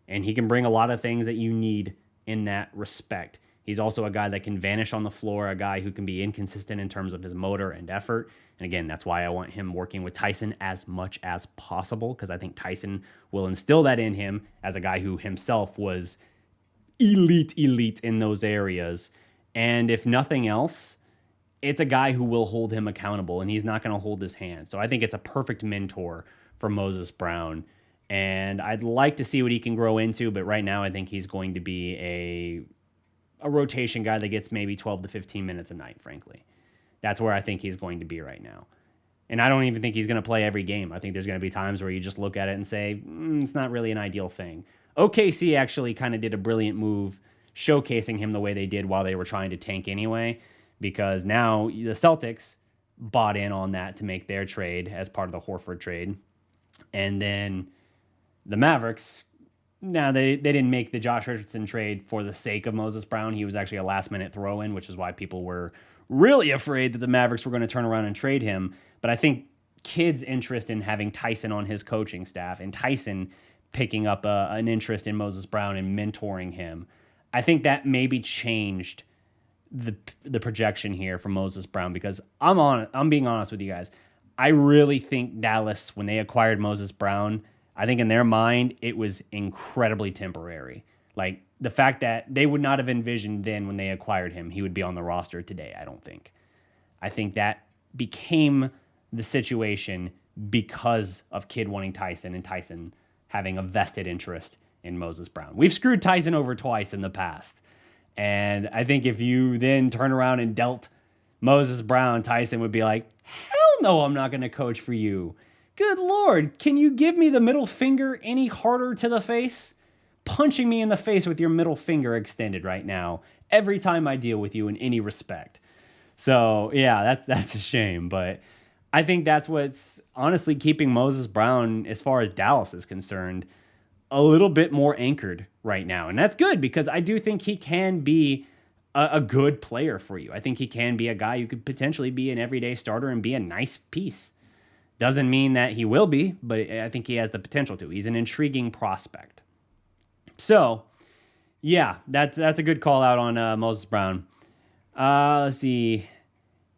And he can bring a lot of things that you need in that respect. He's also a guy that can vanish on the floor, a guy who can be inconsistent in terms of his motor and effort. And again, that's why I want him working with Tyson as much as possible, because I think Tyson will instill that in him as a guy who himself was elite in those areas. And if nothing else, it's a guy who will hold him accountable, and he's not going to hold his hand. So I think it's a perfect mentor for Moses Brown. And I'd like to see what he can grow into, but right now I think he's going to be a rotation guy that gets maybe 12 to 15 minutes a night, frankly. That's where I think he's going to be right now. And I don't even think he's going to play every game. I think there's going to be times where you just look at it and say, it's not really an ideal thing. OKC actually kind of did a brilliant move showcasing him the way they did while they were trying to tank anyway, because now the Celtics bought in on that to make their trade as part of the Horford trade. And then the Mavericks, now they didn't make the Josh Richardson trade for the sake of Moses Brown. He was actually a last-minute throw-in, which is why people were really afraid that the Mavericks were going to turn around and trade him. But I think Kidd's interest in having Tyson on his coaching staff and Tyson picking up an interest in Moses Brown and mentoring him, I think that maybe changed the projection here for Moses Brown, because I'm being honest with you guys. I really think Dallas, when they acquired Moses Brown, I think in their mind, it was incredibly temporary. Like, the fact that they would not have envisioned then when they acquired him, he would be on the roster today, I don't think. I think that became the situation because of Kidd wanting Tyson and Tyson having a vested interest in Moses Brown. We've screwed Tyson over twice in the past. And I think if you then turn around and dealt Moses Brown, Tyson would be like, hell no, I'm not going to coach for you. Good Lord, can you give me the middle finger any harder to the face? Punching me in the face with your middle finger extended right now every time I deal with you in any respect. So, yeah, that's a shame. But I think that's what's honestly keeping Moses Brown, as far as Dallas is concerned, a little bit more anchored right now. And that's good, because I do think he can be a good player for you. I think he can be a guy who could potentially be an everyday starter and be a nice piece. Doesn't mean that he will be, but I think he has the potential to. He's an intriguing prospect. So, yeah, that's a good call out on Moses Brown. Let's see.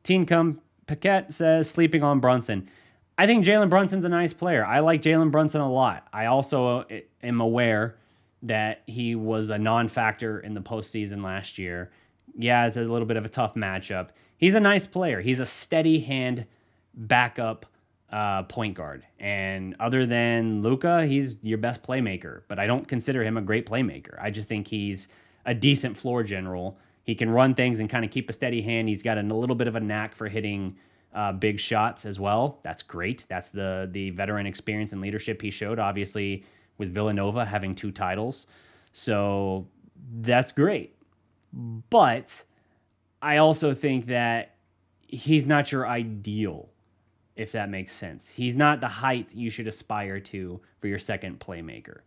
Teencum Paquette says, sleeping on Brunson. I think Jalen Brunson's a nice player. I like Jalen Brunson a lot. I also am aware that he was a non-factor in the postseason last year. Yeah, it's a little bit of a tough matchup. He's a nice player. He's a steady hand backup point guard. And other than Luka, he's your best playmaker. But I don't consider him a great playmaker. I just think he's a decent floor general. He can run things and kind of keep a steady hand. He's got a little bit of a knack for hitting big shots as well. That's great. That's the veteran experience and leadership he showed, obviously, with Villanova having 2 titles. So that's great. But I also think that he's not your ideal, if that makes sense. He's not the height you should aspire to for your second playmaker.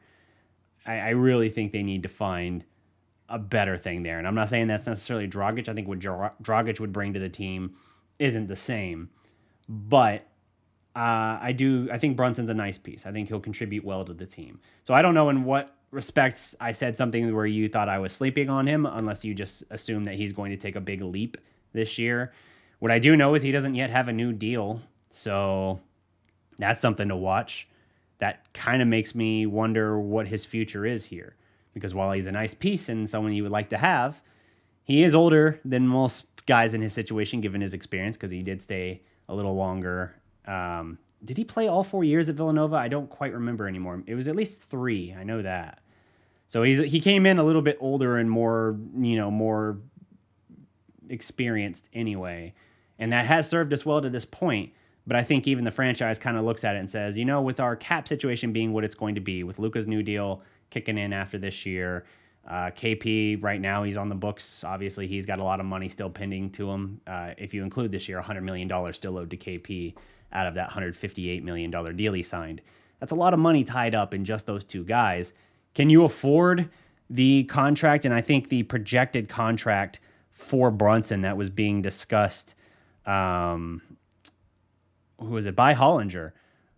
I really think they need to find a better thing there. And I'm not saying that's necessarily Dragic. I think what Dragic would bring to the team isn't the same. But I think Brunson's a nice piece. I think he'll contribute well to the team. So I don't know in what respects I said something where you thought I was sleeping on him, unless you just assume that he's going to take a big leap this year. What I do know is he doesn't yet have a new deal. So that's something to watch. That kind of makes me wonder what his future is here. Because while he's a nice piece and someone you would like to have, he is older than most guys in his situation, given his experience, because he did stay a little longer. Did he play all 4 years at Villanova? I don't quite remember anymore. It was at least 3. I know that. So he came in a little bit older and more, more experienced anyway. And that has served us well to this point. But I think even the franchise kind of looks at it and says, with our cap situation being what it's going to be, with Luka's new deal kicking in after this year, KP right now, he's on the books. Obviously, he's got a lot of money still pending to him. If you include this year, $100 million still owed to KP out of that $158 million deal he signed. That's a lot of money tied up in just those two guys. Can you afford the contract? And I think the projected contract for Brunson that was being discussed, who was it? By Hollinger,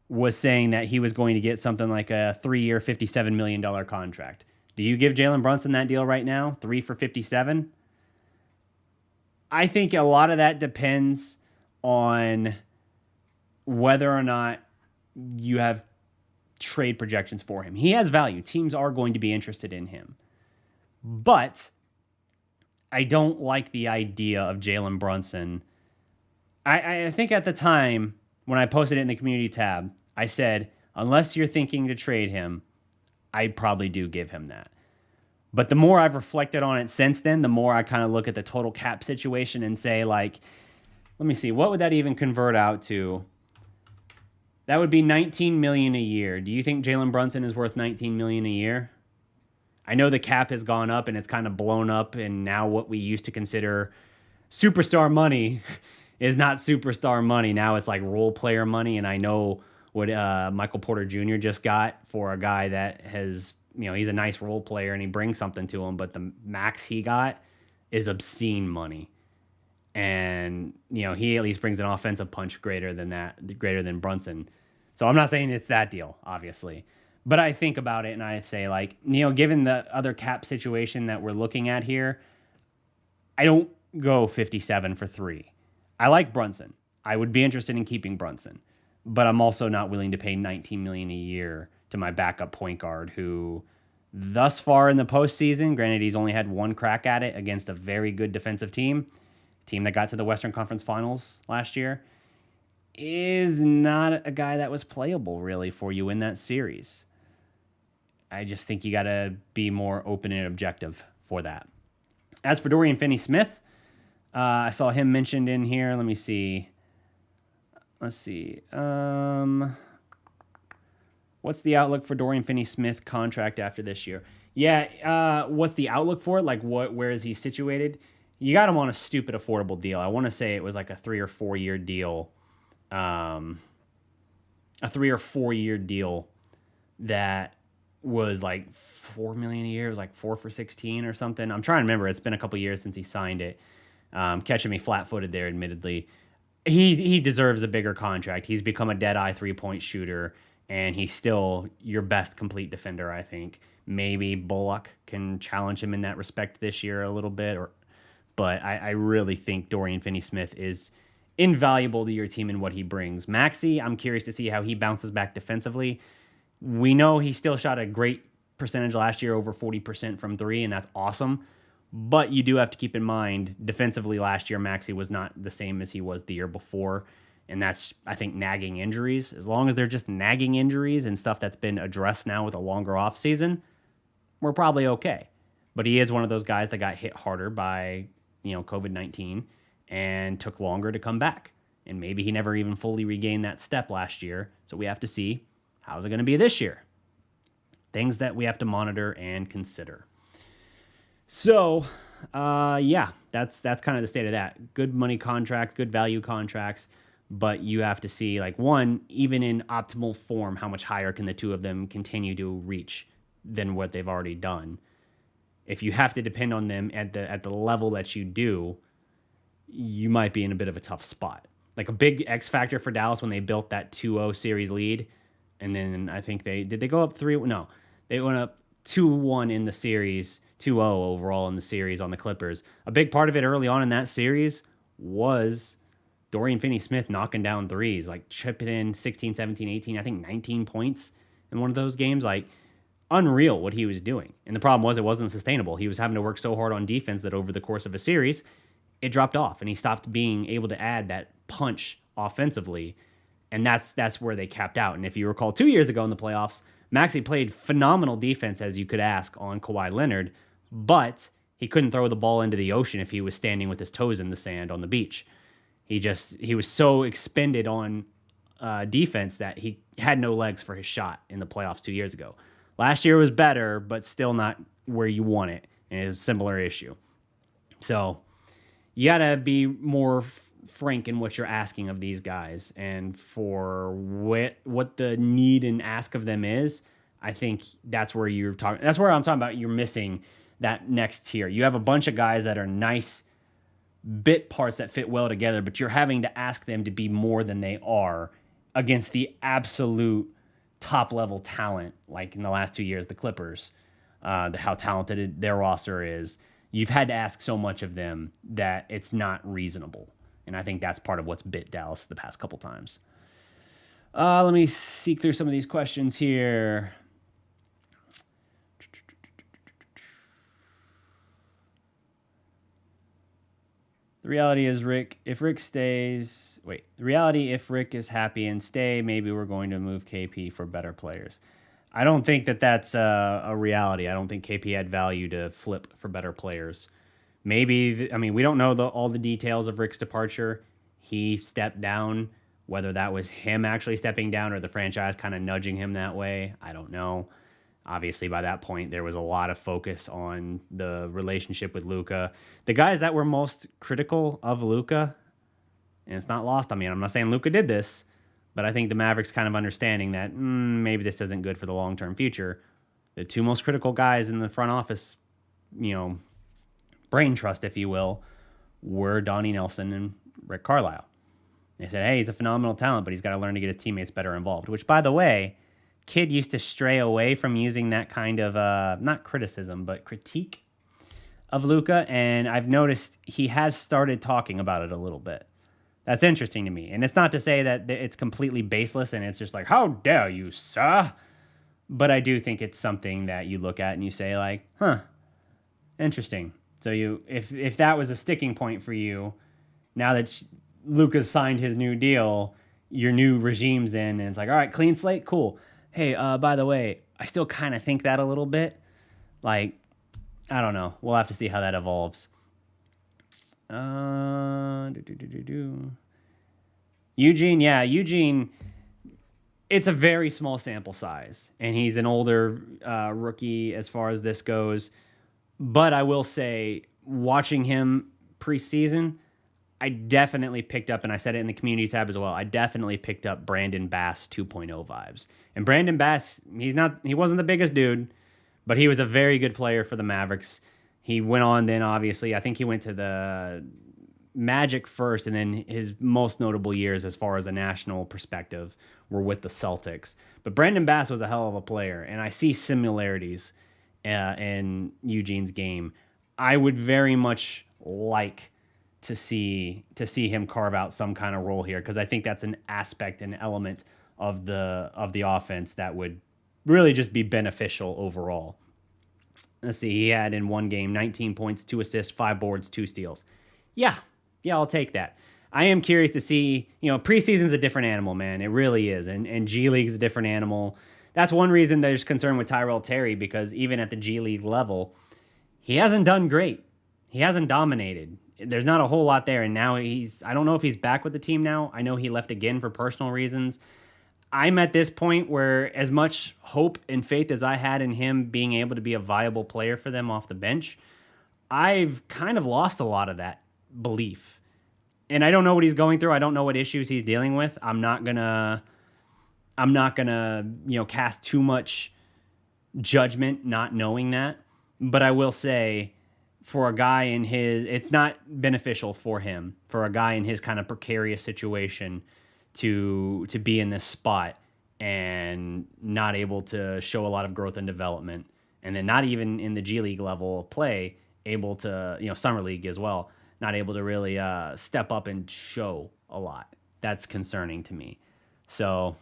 was saying that he was going to get something like a 3-year, $57 million contract. Do you give Jalen Brunson that deal right now? 3 for 57? I think a lot of that depends on whether or not you have trade projections for him. He has value. Teams are going to be interested in him. But I don't like the idea of Jalen Brunson. I think at the time when I posted it in the community tab, I said, unless you're thinking to trade him, I probably do give him that. But the more I've reflected on it since then, the more I kind of look at the total cap situation and say, let me see, what would that even convert out to? That would be $19 million a year. Do you think Jalen Brunson is worth $19 million a year? I know the cap has gone up and it's kind of blown up, and now what we used to consider superstar money is not superstar money. Now it's like role player money, and I know what Michael Porter Jr. just got for a guy that has, he's a nice role player and he brings something to him, but the max he got is obscene money. And, he at least brings an offensive punch greater than Brunson. So I'm not saying it's that deal, obviously. But I think about it and I say, given the other cap situation that we're looking at here, I don't go 57 for 3. I like Brunson. I would be interested in keeping Brunson. But I'm also not willing to pay $19 million a year to my backup point guard who, thus far in the postseason, granted he's only had one crack at it against a very good defensive team that got to the Western Conference Finals last year, is not a guy that was playable really for you in that series. I just think you got to be more open and objective for that. As for Dorian Finney-Smith, I saw him mentioned in here. Let me see. Let's see. What's the outlook for Dorian Finney-Smith contract after this year? Yeah, what's the outlook for it? Where is he situated? You got him on a stupid affordable deal. I want to say it was like a 3 or 4 year deal. A 3 or 4 year deal that was like $4 million a year. It was like 4 for 16 or something. I'm trying to remember. It's been a couple years since he signed it. Catching me flat-footed there, admittedly. He deserves a bigger contract. He's become a dead-eye three-point shooter, and he's still your best complete defender, I think. Maybe Bullock can challenge him in that respect this year a little bit, but I really think Dorian Finney-Smith is invaluable to your team in what he brings. Maxey, I'm curious to see how he bounces back defensively. We know he still shot a great percentage last year, over 40% from 3, and that's awesome. But you do have to keep in mind, defensively last year, Maxey was not the same as he was the year before. And that's, I think, nagging injuries. As long as they're just nagging injuries and stuff that's been addressed now with a longer offseason, we're probably okay. But he is one of those guys that got hit harder by, COVID-19 and took longer to come back. And maybe he never even fully regained that step last year. So we have to see, how's it going to be this year? Things that we have to monitor and consider. So, that's kind of the state of that. Good money contract, good value contracts, but you have to see, one, even in optimal form, how much higher can the two of them continue to reach than what they've already done. If you have to depend on them at the level that you do, you might be in a bit of a tough spot. Like a big X factor for Dallas when they built that 2-0 series lead, and then I think did they go up 3? No, they went up 2-1 in the series. 2-0 overall in the series on the Clippers. A big part of it early on in that series was Dorian Finney-Smith knocking down threes, chipping in 16, 17, 18, I think 19 points in one of those games. Unreal what he was doing. And the problem was it wasn't sustainable. He was having to work so hard on defense that over the course of a series, it dropped off and he stopped being able to add that punch offensively. And that's where they capped out. And if you recall 2 years ago in the playoffs, Maxey played phenomenal defense, as you could ask, on Kawhi Leonard, but he couldn't throw the ball into the ocean if he was standing with his toes in the sand on the beach. He was so expended on defense that he had no legs for his shot in the playoffs 2 years ago. Last year was better, but still not where you want it, and it was a similar issue. So you got to be more frank in what you're asking of these guys, and for what the need and ask of them is. I think that's where you're talking. That's where I'm talking about. You're missing that next tier. You have a bunch of guys that are nice bit parts that fit well together, but you're having to ask them to be more than they are against the absolute top level talent, like in the last 2 years, the Clippers, how talented their roster is. You've had to ask so much of them that it's not reasonable. And I think that's part of what's bit Dallas the past couple times. Let me seek through some of these questions here. The reality is, if Rick is happy and stay, maybe we're going to move KP for better players. I don't think that's a reality. I don't think KP had value to flip for better players. Maybe, we don't know all the details of Rick's departure. He stepped down, whether that was him actually stepping down or the franchise kind of nudging him that way, I don't know. Obviously, by that point, there was a lot of focus on the relationship with Luka. The guys that were most critical of Luka, and it's not lost on me, I'm not saying Luka did this, but I think the Mavericks kind of understanding that maybe this isn't good for the long-term future. The two most critical guys in the front office, brain trust, if you will, were Donnie Nelson and Rick Carlisle. They said, hey, he's a phenomenal talent, but he's got to learn to get his teammates better involved, which, by the way, Kid used to stray away from using that kind of, not criticism, but critique of Luka, and I've noticed he has started talking about it a little bit. That's interesting to me, and it's not to say that it's completely baseless and it's just like, how dare you, sir? But I do think it's something that you look at and you say, like, interesting. So if that was a sticking point for you, now that Luka's signed his new deal, your new regime's in, and it's like, all right, clean slate, cool. Hey, by the way, I still kind of think that a little bit. Like, I don't know. We'll have to see how that evolves. Eugene, it's a very small sample size, and he's an older rookie as far as this goes. But I will say, watching him preseason, I definitely picked up, and I said it in the community tab as well, I definitely picked up Brandon Bass 2.0 vibes. And Brandon Bass, he wasn't the biggest dude, but he was a very good player for the Mavericks. He went on then, obviously, I think he went to the Magic first, and then his most notable years as far as a national perspective were with the Celtics. But Brandon Bass was a hell of a player, and I see similarities in Eugene's game. I would very much like to see him carve out some kind of role here, because I think that's an aspect, an element of the offense that would really just be beneficial overall. Let's see, he had in one game 19 points, 2 assists, 5 boards, 2 steals. Yeah, I'll take that. I am curious to see, preseason's a different animal, man. It really is. And G League's a different animal. That's one reason there's concern with Tyrell Terry, because even at the G League level, he hasn't done great. He hasn't dominated. There's not a whole lot there. And now I don't know if he's back with the team now. I know he left again for personal reasons. I'm at this point where as much hope and faith as I had in him being able to be a viable player for them off the bench, I've kind of lost a lot of that belief. And I don't know what he's going through. I don't know what issues he's dealing with. I'm not gonna, cast too much judgment not knowing that. But I will say, for a guy it's not beneficial for him, for a guy in his kind of precarious situation to be in this spot and not able to show a lot of growth and development. And then not even in the G League level of play, able to, Summer League as well, not able to really step up and show a lot. That's concerning to me. So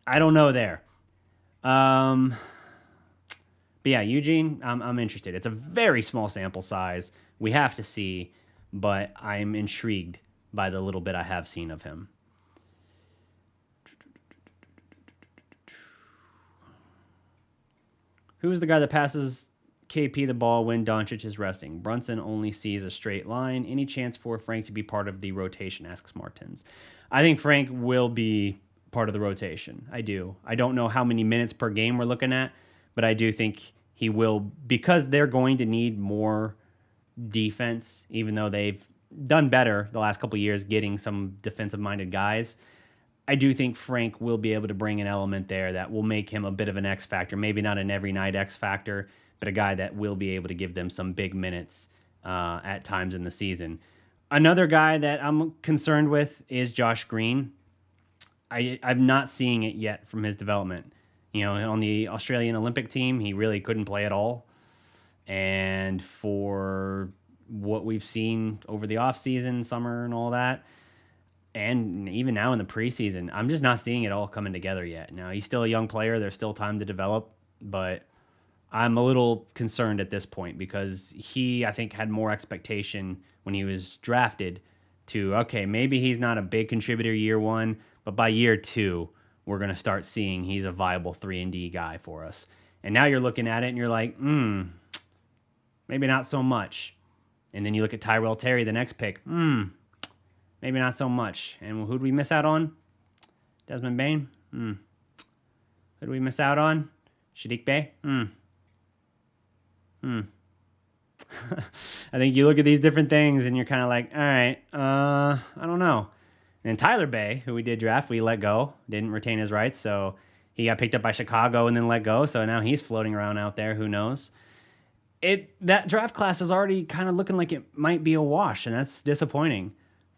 I don't know there. But yeah, Eugene, I'm interested. It's a very small sample size. We have to see, but I'm intrigued by the little bit I have seen of him. Who's the guy that passes KP the ball when Doncic is resting? Brunson only sees a straight line. Any chance for Frank to be part of the rotation, asks Martins. I think Frank will be part of the rotation. I do. I don't know how many minutes per game we're looking at, but I do think he will, because they're going to need more defense, even though they've done better the last couple of years getting some defensive-minded guys. I do think Frank will be able to bring an element there that will make him a bit of an X factor. Maybe not an every night X factor, but a guy that will be able to give them some big minutes at times in the season. Another guy that I'm concerned with is Josh Green. I'm not seeing it yet from his development. You know, on the Australian Olympic team, he really couldn't play at all. And for what we've seen over the offseason, summer, and all that, and even now in the preseason, I'm just not seeing it all coming together yet. Now, he's still a young player. There's still time to develop, but I'm a little concerned at this point because he, I think, had more expectation when he was drafted to, okay, maybe he's not a big contributor year one, but by year two, we're going to start seeing he's a viable 3-and-D guy for us. And now you're looking at it and you're like, maybe not so much. And then you look at Tyrell Terry, the next pick, maybe not so much. And who did we miss out on? Desmond Bane? Who did we miss out on? Shadik Bey? I think you look at these different things and you're kind of like, all right, I don't know. And Tyler Bay, who we did draft, we let go, didn't retain his rights, so he got picked up by Chicago and then let go, so now he's floating around out there, who knows. That draft class is already kind of looking like it might be a wash, and that's disappointing.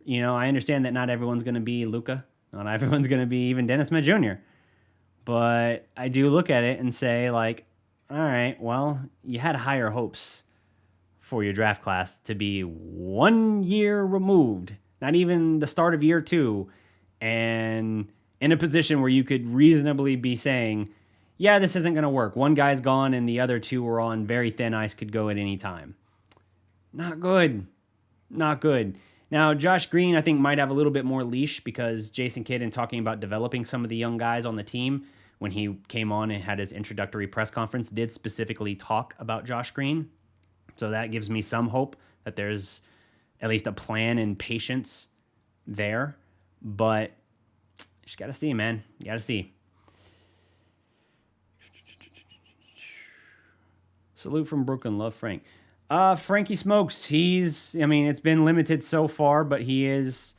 You know, I understand that not everyone's going to be Luka, not everyone's going to be even Dennis Smith Jr., but I do look at it and say, like, all right, well, you had higher hopes for your draft class to be 1 year removed, not even the start of year two, and in a position where you could reasonably be saying, yeah, this isn't going to work. One guy's gone and the other two were on very thin ice, could go at any time. Not good. Not good. Now, Josh Green, I think, might have a little bit more leash because Jason Kidd, in talking about developing some of the young guys on the team, when he came on and had his introductory press conference, did specifically talk about Josh Green. So that gives me some hope that there's at least a plan and patience there. But you just got to see, man. You got to see. Salute from Brooklyn. Love Frank. Frankie Smokes. It's been limited so far, but he is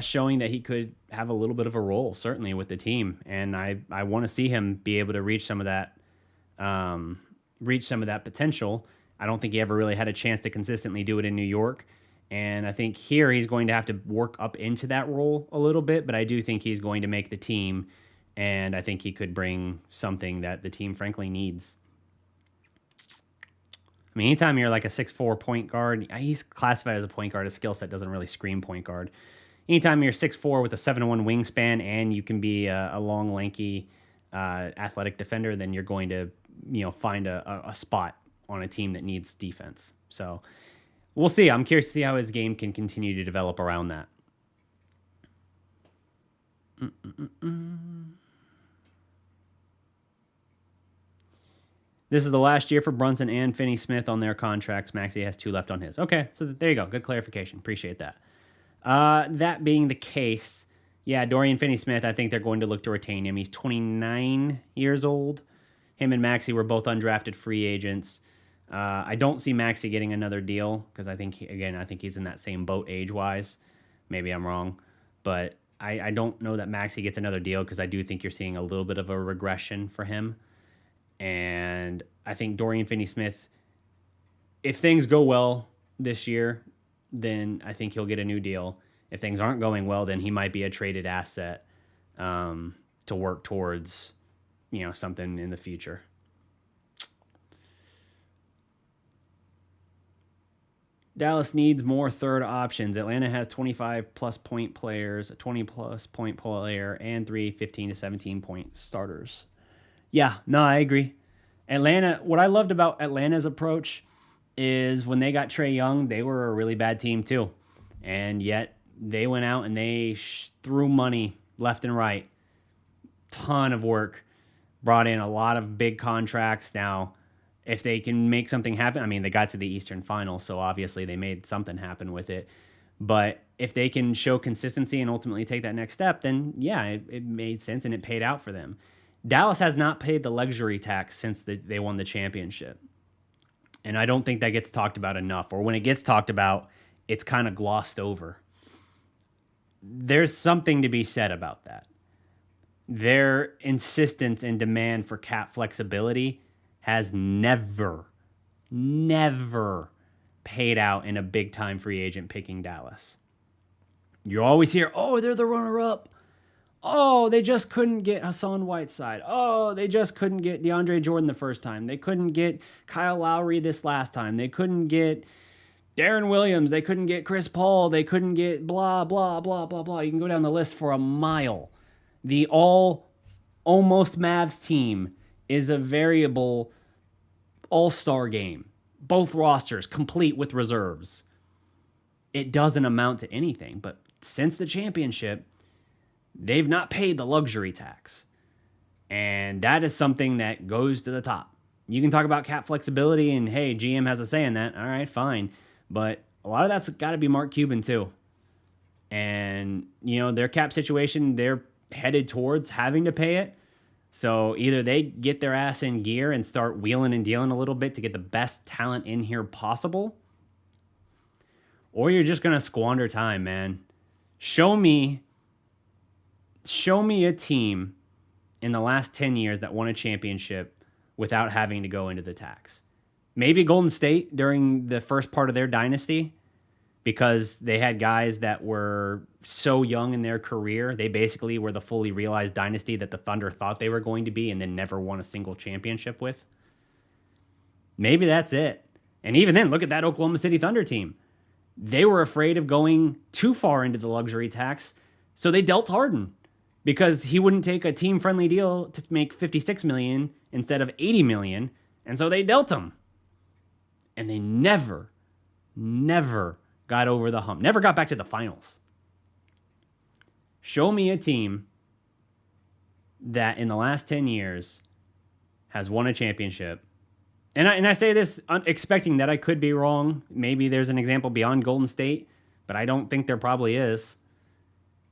showing that he could have a little bit of a role, certainly, with the team. And I want to see him be able to reach some of that potential. I don't think he ever really had a chance to consistently do it in New York. And I think here he's going to have to work up into that role a little bit, but I do think he's going to make the team, and I think he could bring something that the team frankly needs. I mean, anytime you're like a 6'4" point guard, he's classified as a point guard. His skill set doesn't really scream point guard. Anytime you're 6'4" with a 7'1" wingspan and you can be a long, lanky, athletic defender, then you're going to, find a spot on a team that needs defense. So we'll see. I'm curious to see how his game can continue to develop around that. This is the last year for Brunson and Finney-Smith on their contracts. Maxey has 2 left on his. Okay, so there you go. Good clarification. Appreciate that. That being the case, yeah, Dorian Finney-Smith, I think they're going to look to retain him. He's 29 years old. Him and Maxey were both undrafted free agents. I don't see Maxey getting another deal because I think he's in that same boat age-wise. Maybe I'm wrong. But I don't know that Maxey gets another deal because I do think you're seeing a little bit of a regression for him. And I think Dorian Finney-Smith, if things go well this year, then I think he'll get a new deal. If things aren't going well, then he might be a traded asset to work towards, something in the future. Dallas needs more third options. Atlanta has 25-plus point players, a 20-plus point player, and 3 15 to 17-point starters. Yeah, no, I agree. Atlanta, what I loved about Atlanta's approach is when they got Trae Young, they were a really bad team too. And yet they went out and they threw money left and right. Ton of work. brought in a lot of big contracts. Now, if they can make something happen, I mean, they got to the Eastern Finals, so obviously they made something happen with it. But if they can show consistency and ultimately take that next step, then yeah, it made sense and it paid out for them. Dallas has not paid the luxury tax since they won the championship. And I don't think that gets talked about enough. Or when it gets talked about, it's kind of glossed over. There's something to be said about that. Their insistence and demand for cap flexibility has never paid out in a big-time free agent picking Dallas. You always hear, oh, they're the runner-up. Oh, they just couldn't get Hassan Whiteside. Oh, they just couldn't get DeAndre Jordan the first time. They couldn't get Kyle Lowry this last time. They couldn't get Darren Williams. They couldn't get Chris Paul. They couldn't get blah, blah, blah, blah, blah. You can go down the list for a mile. The almost Mavs team is a variable all-star game. Both rosters complete with reserves. It doesn't amount to anything, but since the championship, they've not paid the luxury tax. And that is something that goes to the top. You can talk about cap flexibility and, hey, GM has a say in that. All right, fine. But a lot of that's got to be Mark Cuban, too. And, you know, their cap situation, they're headed towards having to pay it. So either they get their ass in gear and start wheeling and dealing a little bit to get the best talent in here possible, or you're just going to squander time, man. Show me a team in the last 10 years that won a championship without having to go into the tax. Maybe Golden State during the first part of their dynasty, because they had guys that were so young in their career. They basically were the fully realized dynasty that the Thunder thought they were going to be and then never won a single championship with. Maybe that's it. And even then, look at that Oklahoma City Thunder team. They were afraid of going too far into the luxury tax, so they dealt Harden because he wouldn't take a team-friendly deal to make $56 million instead of $80 million, and so they dealt him. And they never got over the hump. Never got back to the finals. Show me a team that in the last 10 years has won a championship. And I say this expecting that I could be wrong. Maybe there's an example beyond Golden State, but I don't think there probably is.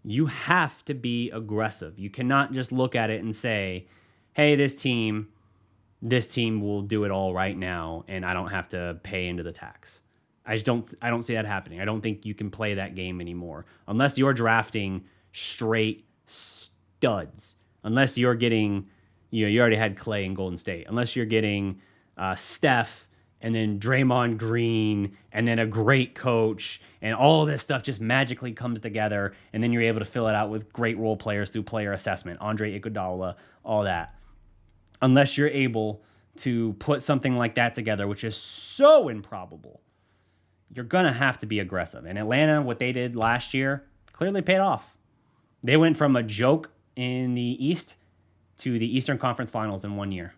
You have to be aggressive. You cannot just look at it and say, hey, this team will do it all right now, and I don't have to pay into the tax. I don't see that happening. I don't think you can play that game anymore unless you're drafting straight studs. Unless you're getting, you already had Clay in Golden State. Unless you're getting Steph and then Draymond Green and then a great coach and all this stuff just magically comes together, and then you're able to fill it out with great role players through player assessment, Andre Iguodala, all that. Unless you're able to put something like that together, which is so improbable, you're going to have to be aggressive. And Atlanta, what they did last year, clearly paid off. They went from a joke in the East to the Eastern Conference Finals in 1 year.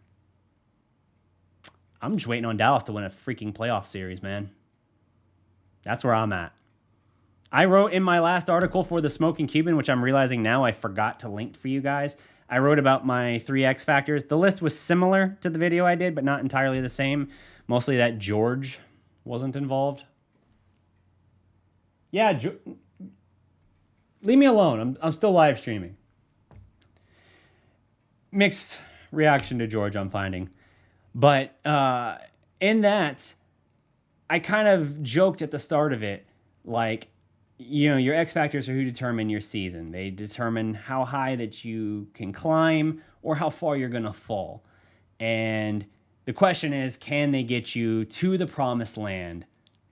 I'm just waiting on Dallas to win a freaking playoff series, man. That's where I'm at. I wrote in my last article for the Smoking Cuban, which I'm realizing now I forgot to link for you guys. I wrote about my 3 X factors. The list was similar to the video I did, but not entirely the same. Mostly that George wasn't involved. Yeah, leave me alone. I'm still live streaming. Mixed reaction to George, I'm finding. But in that, I kind of joked at the start of it, like, your X factors are who determine your season. They determine how high that you can climb or how far you're going to fall. And the question is, can they get you to the promised land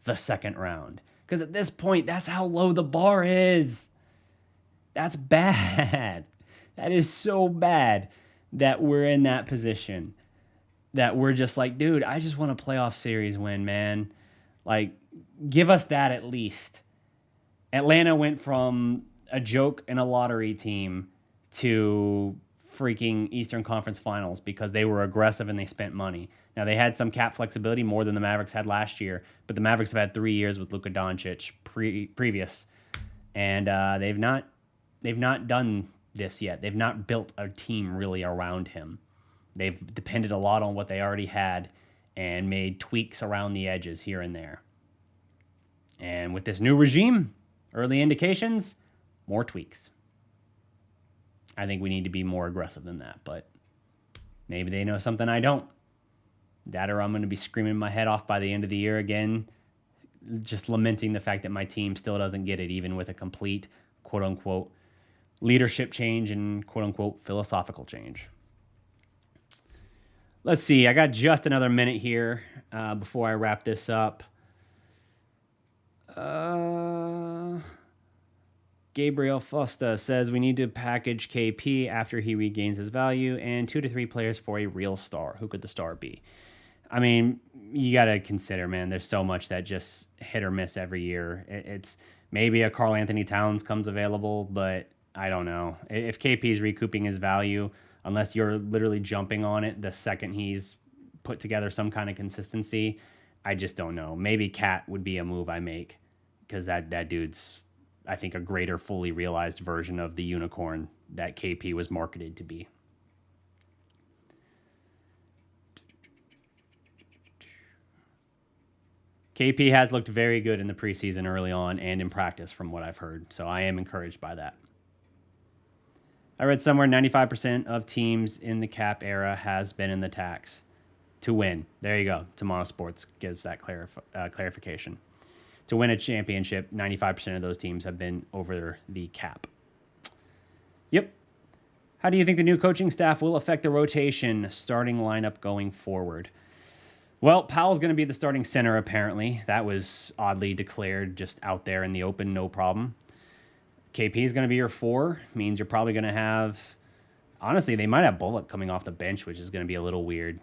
the second round? Because at this point, that's how low the bar is. That's bad. That is so bad that we're in that position. That we're just like, dude, I just want a playoff series win, man. Like, give us that at least. Atlanta went from a joke and a lottery team to freaking Eastern Conference Finals because they were aggressive and they spent money. Now, they had some cap flexibility, more than the Mavericks had last year, but the Mavericks have had 3 years with Luka Doncic previous, and they've not done this yet. They've not built a team really around him. They've depended a lot on what they already had and made tweaks around the edges here and there. And with this new regime, early indications, more tweaks. I think we need to be more aggressive than that, but maybe they know something I don't. That or I'm going to be screaming my head off by the end of the year again, just lamenting the fact that my team still doesn't get it, even with a complete, quote-unquote, leadership change and, quote-unquote, philosophical change. Let's see. I got just another minute here before I wrap this up. Gabriel Fosta says we need to package KP after he regains his value and 2 to 3 players for a real star. Who could the star be? I mean, you got to consider, man, there's so much that just hit or miss every year. It's maybe a Karl Anthony Towns comes available, but I don't know. If KP is recouping his value, unless you're literally jumping on it the second he's put together some kind of consistency, I just don't know. Maybe Cat would be a move I make because that dude's, I think, a greater, fully realized version of the unicorn that KP was marketed to be. KP has looked very good in the preseason early on and in practice from what I've heard, so I am encouraged by that. I read somewhere 95% of teams in the cap era has been in the tax to win. There you go. Tomorrow Sports gives that clarification. To win a championship, 95% of those teams have been over the cap. Yep. How do you think the new coaching staff will affect the rotation starting lineup going forward? Well, Powell's going to be the starting center, apparently. That was oddly declared just out there in the open, no problem. KP is going to be your 4. Means you're probably going to have... Honestly, they might have Bullock coming off the bench, which is going to be a little weird.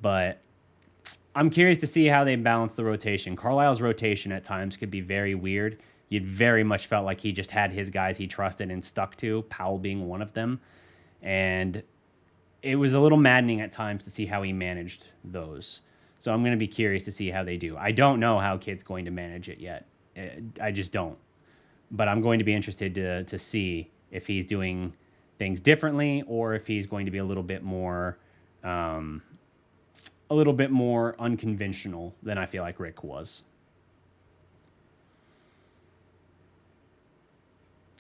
But I'm curious to see how they balance the rotation. Carlisle's rotation at times could be very weird. You'd very much felt like he just had his guys he trusted and stuck to, Powell being one of them. And it was a little maddening at times to see how he managed those. So I'm going to be curious to see how they do. I don't know how Kid's going to manage it yet. I just don't. But I'm going to be interested to see if he's doing things differently or if he's going to be a little bit more unconventional than I feel like Rick was.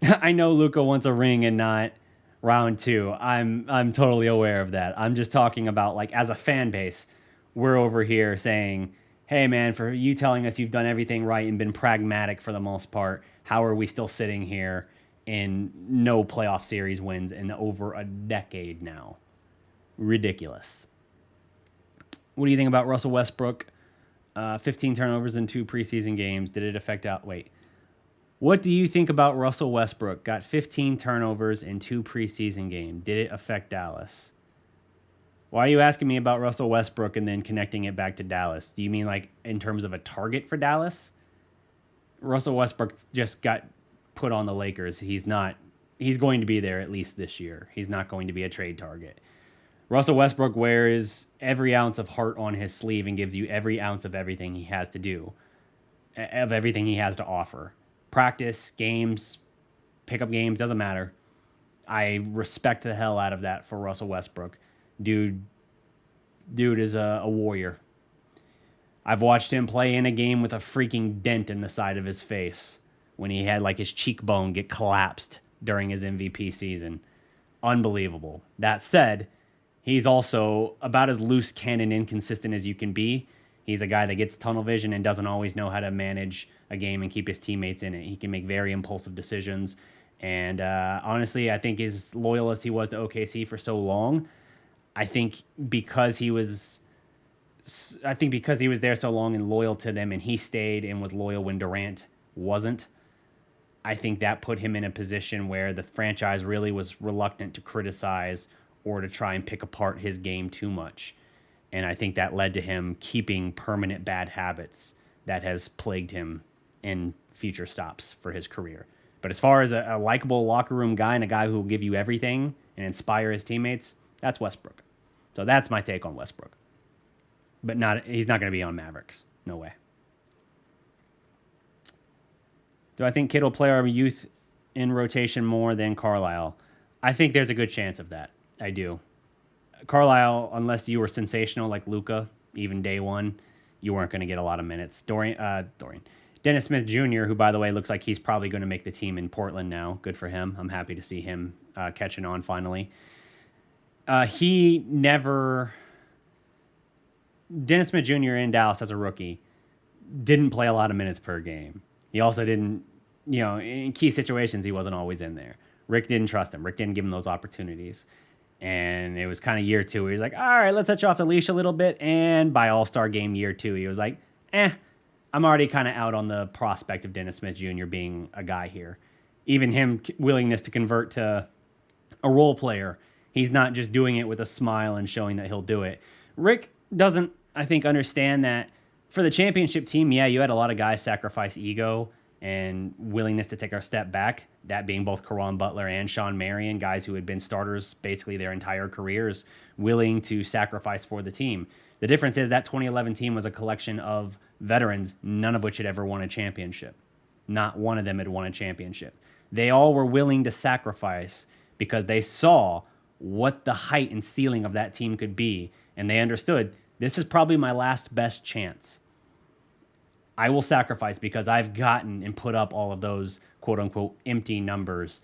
I know Luka wants a ring and not round 2. I'm totally aware of that. I'm just talking about, like, as a fan base, we're over here saying, hey, man, for you telling us you've done everything right and been pragmatic for the most part, how are we still sitting here in no playoff series wins in over a decade now? Ridiculous. What do you think about Russell Westbrook? 15 turnovers in 2 preseason games. Did it affect out? Wait. What do you think about Russell Westbrook? Got 15 turnovers in 2 preseason games. Did it affect Dallas? Why are you asking me about Russell Westbrook and then connecting it back to Dallas? Do you mean like in terms of a target for Dallas? Russell Westbrook just got put on the Lakers. He's going to be there at least this year. He's not going to be a trade target. Russell Westbrook wears every ounce of heart on his sleeve and gives you every ounce of everything he has to do, of everything he has to offer. Practice, games, pickup games, doesn't matter. I respect the hell out of that for Russell Westbrook. Dude is a warrior. I've watched him play in a game with a freaking dent in the side of his face when he had like his cheekbone get collapsed during his MVP season. Unbelievable. That said, he's also about as loose cannon inconsistent as you can be. He's a guy that gets tunnel vision and doesn't always know how to manage a game and keep his teammates in it. He can make very impulsive decisions. And honestly, I think as loyal as he was to OKC for so long, I think because he was there so long and loyal to them and he stayed and was loyal when Durant wasn't, I think that put him in a position where the franchise really was reluctant to criticize or to try and pick apart his game too much. And I think that led to him keeping permanent bad habits that has plagued him in future stops for his career. But as far as a likable locker room guy and a guy who will give you everything and inspire his teammates, that's Westbrook. So that's my take on Westbrook. But he's not going to be on Mavericks. No way. Do I think Kidd will play our youth in rotation more than Carlisle? I think there's a good chance of that. I do. Carlisle, unless you were sensational like Luka, even day one, you weren't going to get a lot of minutes. Dorian. Dennis Smith Jr., who, by the way, looks like he's probably going to make the team in Portland now. Good for him. I'm happy to see him catching on finally. He never... Dennis Smith Jr. in Dallas as a rookie didn't play a lot of minutes per game. He also didn't, in key situations, he wasn't always in there. Rick didn't trust him. Rick didn't give him those opportunities. And it was kind of year two where he was like, all right, let's let you off the leash a little bit. And by All-Star game year two, he was like, I'm already kind of out on the prospect of Dennis Smith Jr. being a guy here. Even him willingness to convert to a role player, he's not just doing it with a smile and showing that he'll do it. Rick doesn't, I think, understand that for the championship team, yeah, you had a lot of guys sacrifice ego and willingness to take a step back, that being both Caron Butler and Sean Marion, guys who had been starters basically their entire careers, willing to sacrifice for the team. The difference is that 2011 team was a collection of veterans, none of which had ever won a championship. Not one of them had won a championship. They all were willing to sacrifice because they saw what the height and ceiling of that team could be, and they understood, this is probably my last best chance. I will sacrifice because I've gotten and put up all of those quote-unquote empty numbers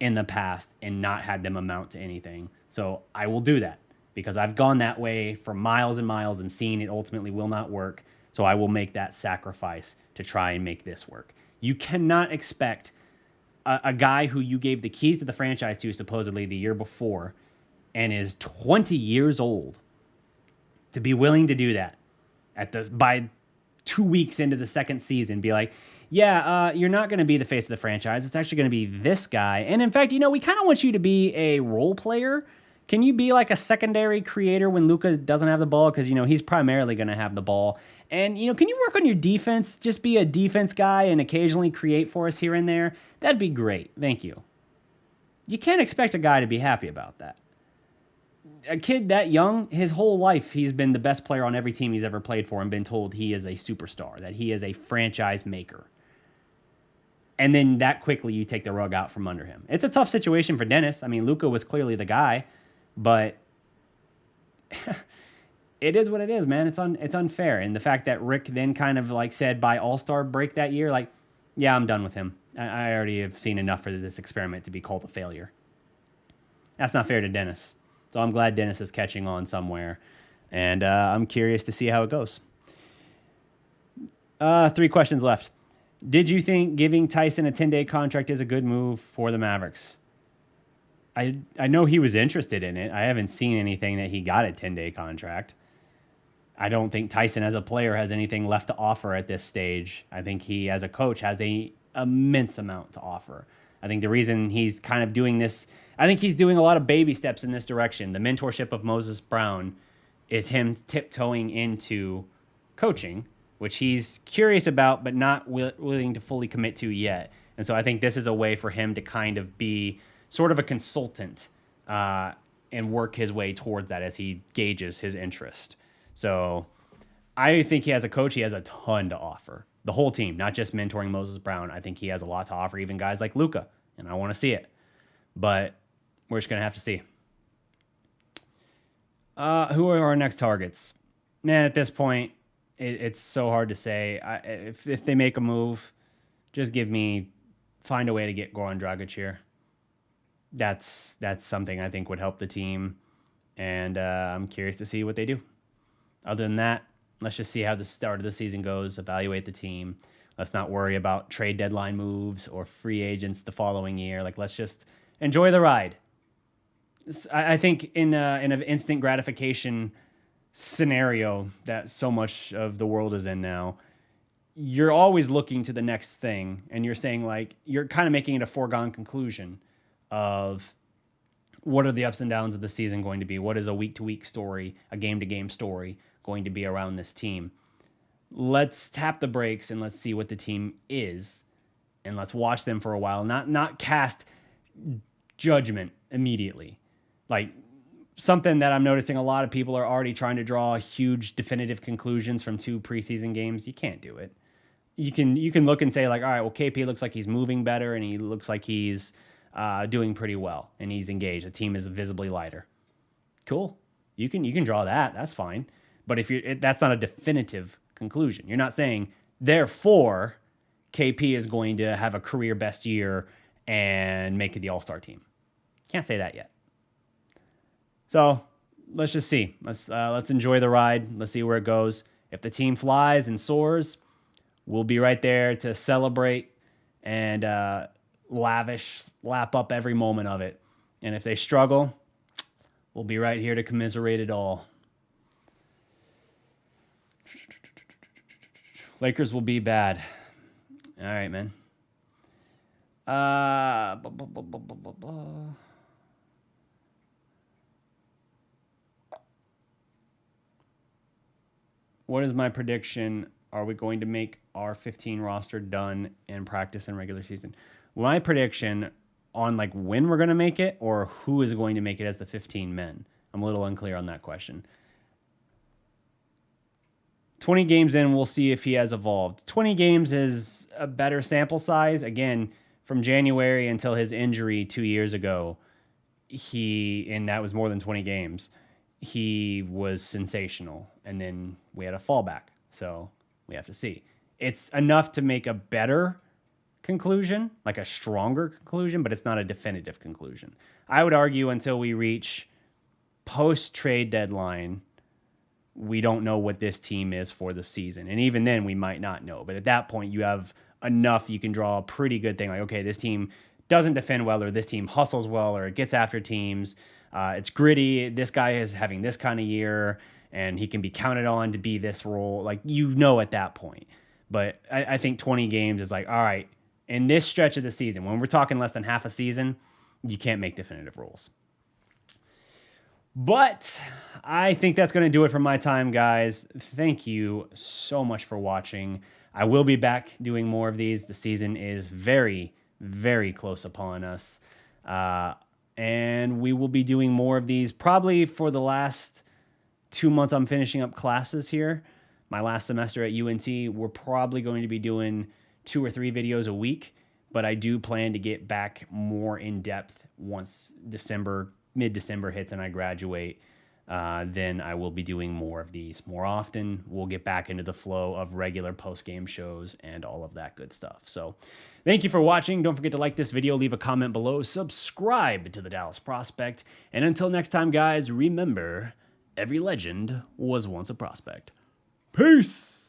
in the past and not had them amount to anything. So I will do that because I've gone that way for miles and miles and seen it ultimately will not work. So I will make that sacrifice to try and make this work. You cannot expect a guy who you gave the keys to the franchise to supposedly the year before and is 20 years old to be willing to do that by 2 weeks into the second season, be like, you're not going to be the face of the franchise. It's actually going to be this guy. And in fact, we kind of want you to be a role player. Can you be like a secondary creator when Luka doesn't have the ball? Because, he's primarily going to have the ball. And, can you work on your defense? Just be a defense guy and occasionally create for us here and there. That'd be great. Thank you. You can't expect a guy to be happy about that. A kid that young, his whole life, he's been the best player on every team he's ever played for and been told he is a superstar, that he is a franchise maker. And then that quickly you take the rug out from under him. It's a tough situation for Dennis. I mean, Luka was clearly the guy, but it is what it is, man. It's unfair. And the fact that Rick then kind of said by All-Star break that year, I'm done with him. I already have seen enough for this experiment to be called a failure. That's not fair to Dennis. So I'm glad Dennis is catching on somewhere. And I'm curious to see how it goes. 3 questions left. Did you think giving Tyson a 10-day contract is a good move for the Mavericks? I know he was interested in it. I haven't seen anything that he got a 10-day contract. I don't think Tyson as a player has anything left to offer at this stage. I think he as a coach has an immense amount to offer. I think the reason he's kind of doing this, I think he's doing a lot of baby steps in this direction. The mentorship of Moses Brown is him tiptoeing into coaching, which he's curious about but not willing to fully commit to yet. And so I think this is a way for him to kind of be sort of a consultant and work his way towards that as he gauges his interest. So I think he has a coach, he has a ton to offer. The whole team, not just mentoring Moses Brown. I think he has a lot to offer, even guys like Luka, and I want to see it. But we're just going to have to see. Who are our next targets? Man, at this point, it's so hard to say. If they make a move, just find a way to get Goran Dragic here. That's something I think would help the team, and I'm curious to see what they do. Other than that, let's just see how the start of the season goes, evaluate the team. Let's not worry about trade deadline moves or free agents the following year. Let's just enjoy the ride. I think in an instant gratification scenario that so much of the world is in now, you're always looking to the next thing, and you're saying you're kind of making it a foregone conclusion of what are the ups and downs of the season going to be? What is a week-to-week story, a game-to-game story going to be around this team? Let's tap the brakes and let's see what the team is, and let's watch them for a while. Not cast judgment immediately. Something that I'm noticing a lot of people are already trying to draw huge definitive conclusions from 2 preseason games. You can't do it. You can look and say all right, well, KP looks like he's moving better and he looks like he's doing pretty well and he's engaged. The team is visibly lighter. Cool. You can draw that. That's fine. But that's not a definitive conclusion. You're not saying, therefore, KP is going to have a career best year and make it the All-Star team. Can't say that yet. So let's just see. Let's enjoy the ride. Let's see where it goes. If the team flies and soars, we'll be right there to celebrate and lap up every moment of it. And if they struggle, we'll be right here to commiserate it all. Lakers will be bad. All right, man. What is my prediction? Are we going to make our 15 roster done in practice and regular season? My prediction on like when we're going to make it or who is going to make it as the 15 men. I'm a little unclear on that question. 20 games in, we'll see if he has evolved. 20 games is a better sample size. Again, from January until his injury 2 years ago, and that was more than 20 games, he was sensational. And then we had a fallback. So we have to see. It's enough to make a better conclusion, like a stronger conclusion, but it's not a definitive conclusion. I would argue until we reach post-trade deadline, we don't know what this team is for the season. And even then, we might not know. But at that point, you have enough, you can draw a pretty good thing. Like, okay, this team doesn't defend well, or this team hustles well, or it gets after teams. It's gritty. This guy is having this kind of year, and he can be counted on to be this role. Like, you know at that point. But I think 20 games is like, all right, in this stretch of the season, when we're talking less than half a season, you can't make definitive rules. But I think that's going to do it for my time, guys. Thank you so much for watching. I will be back doing more of these. The season is very, very close upon us. And we will be doing more of these probably for the last 2 months. I'm finishing up classes here. My last semester at UNT, we're probably going to be doing 2 or 3 videos a week. But I do plan to get back more in depth once mid-December hits and I graduate. Then I will be doing more of these more often. We'll get back into the flow of regular post-game shows and all of that good stuff. So thank you for watching. Don't forget to like this video, leave a comment below, subscribe to the Dallas Prospect. And until next time, guys, remember, every legend was once a prospect. Peace!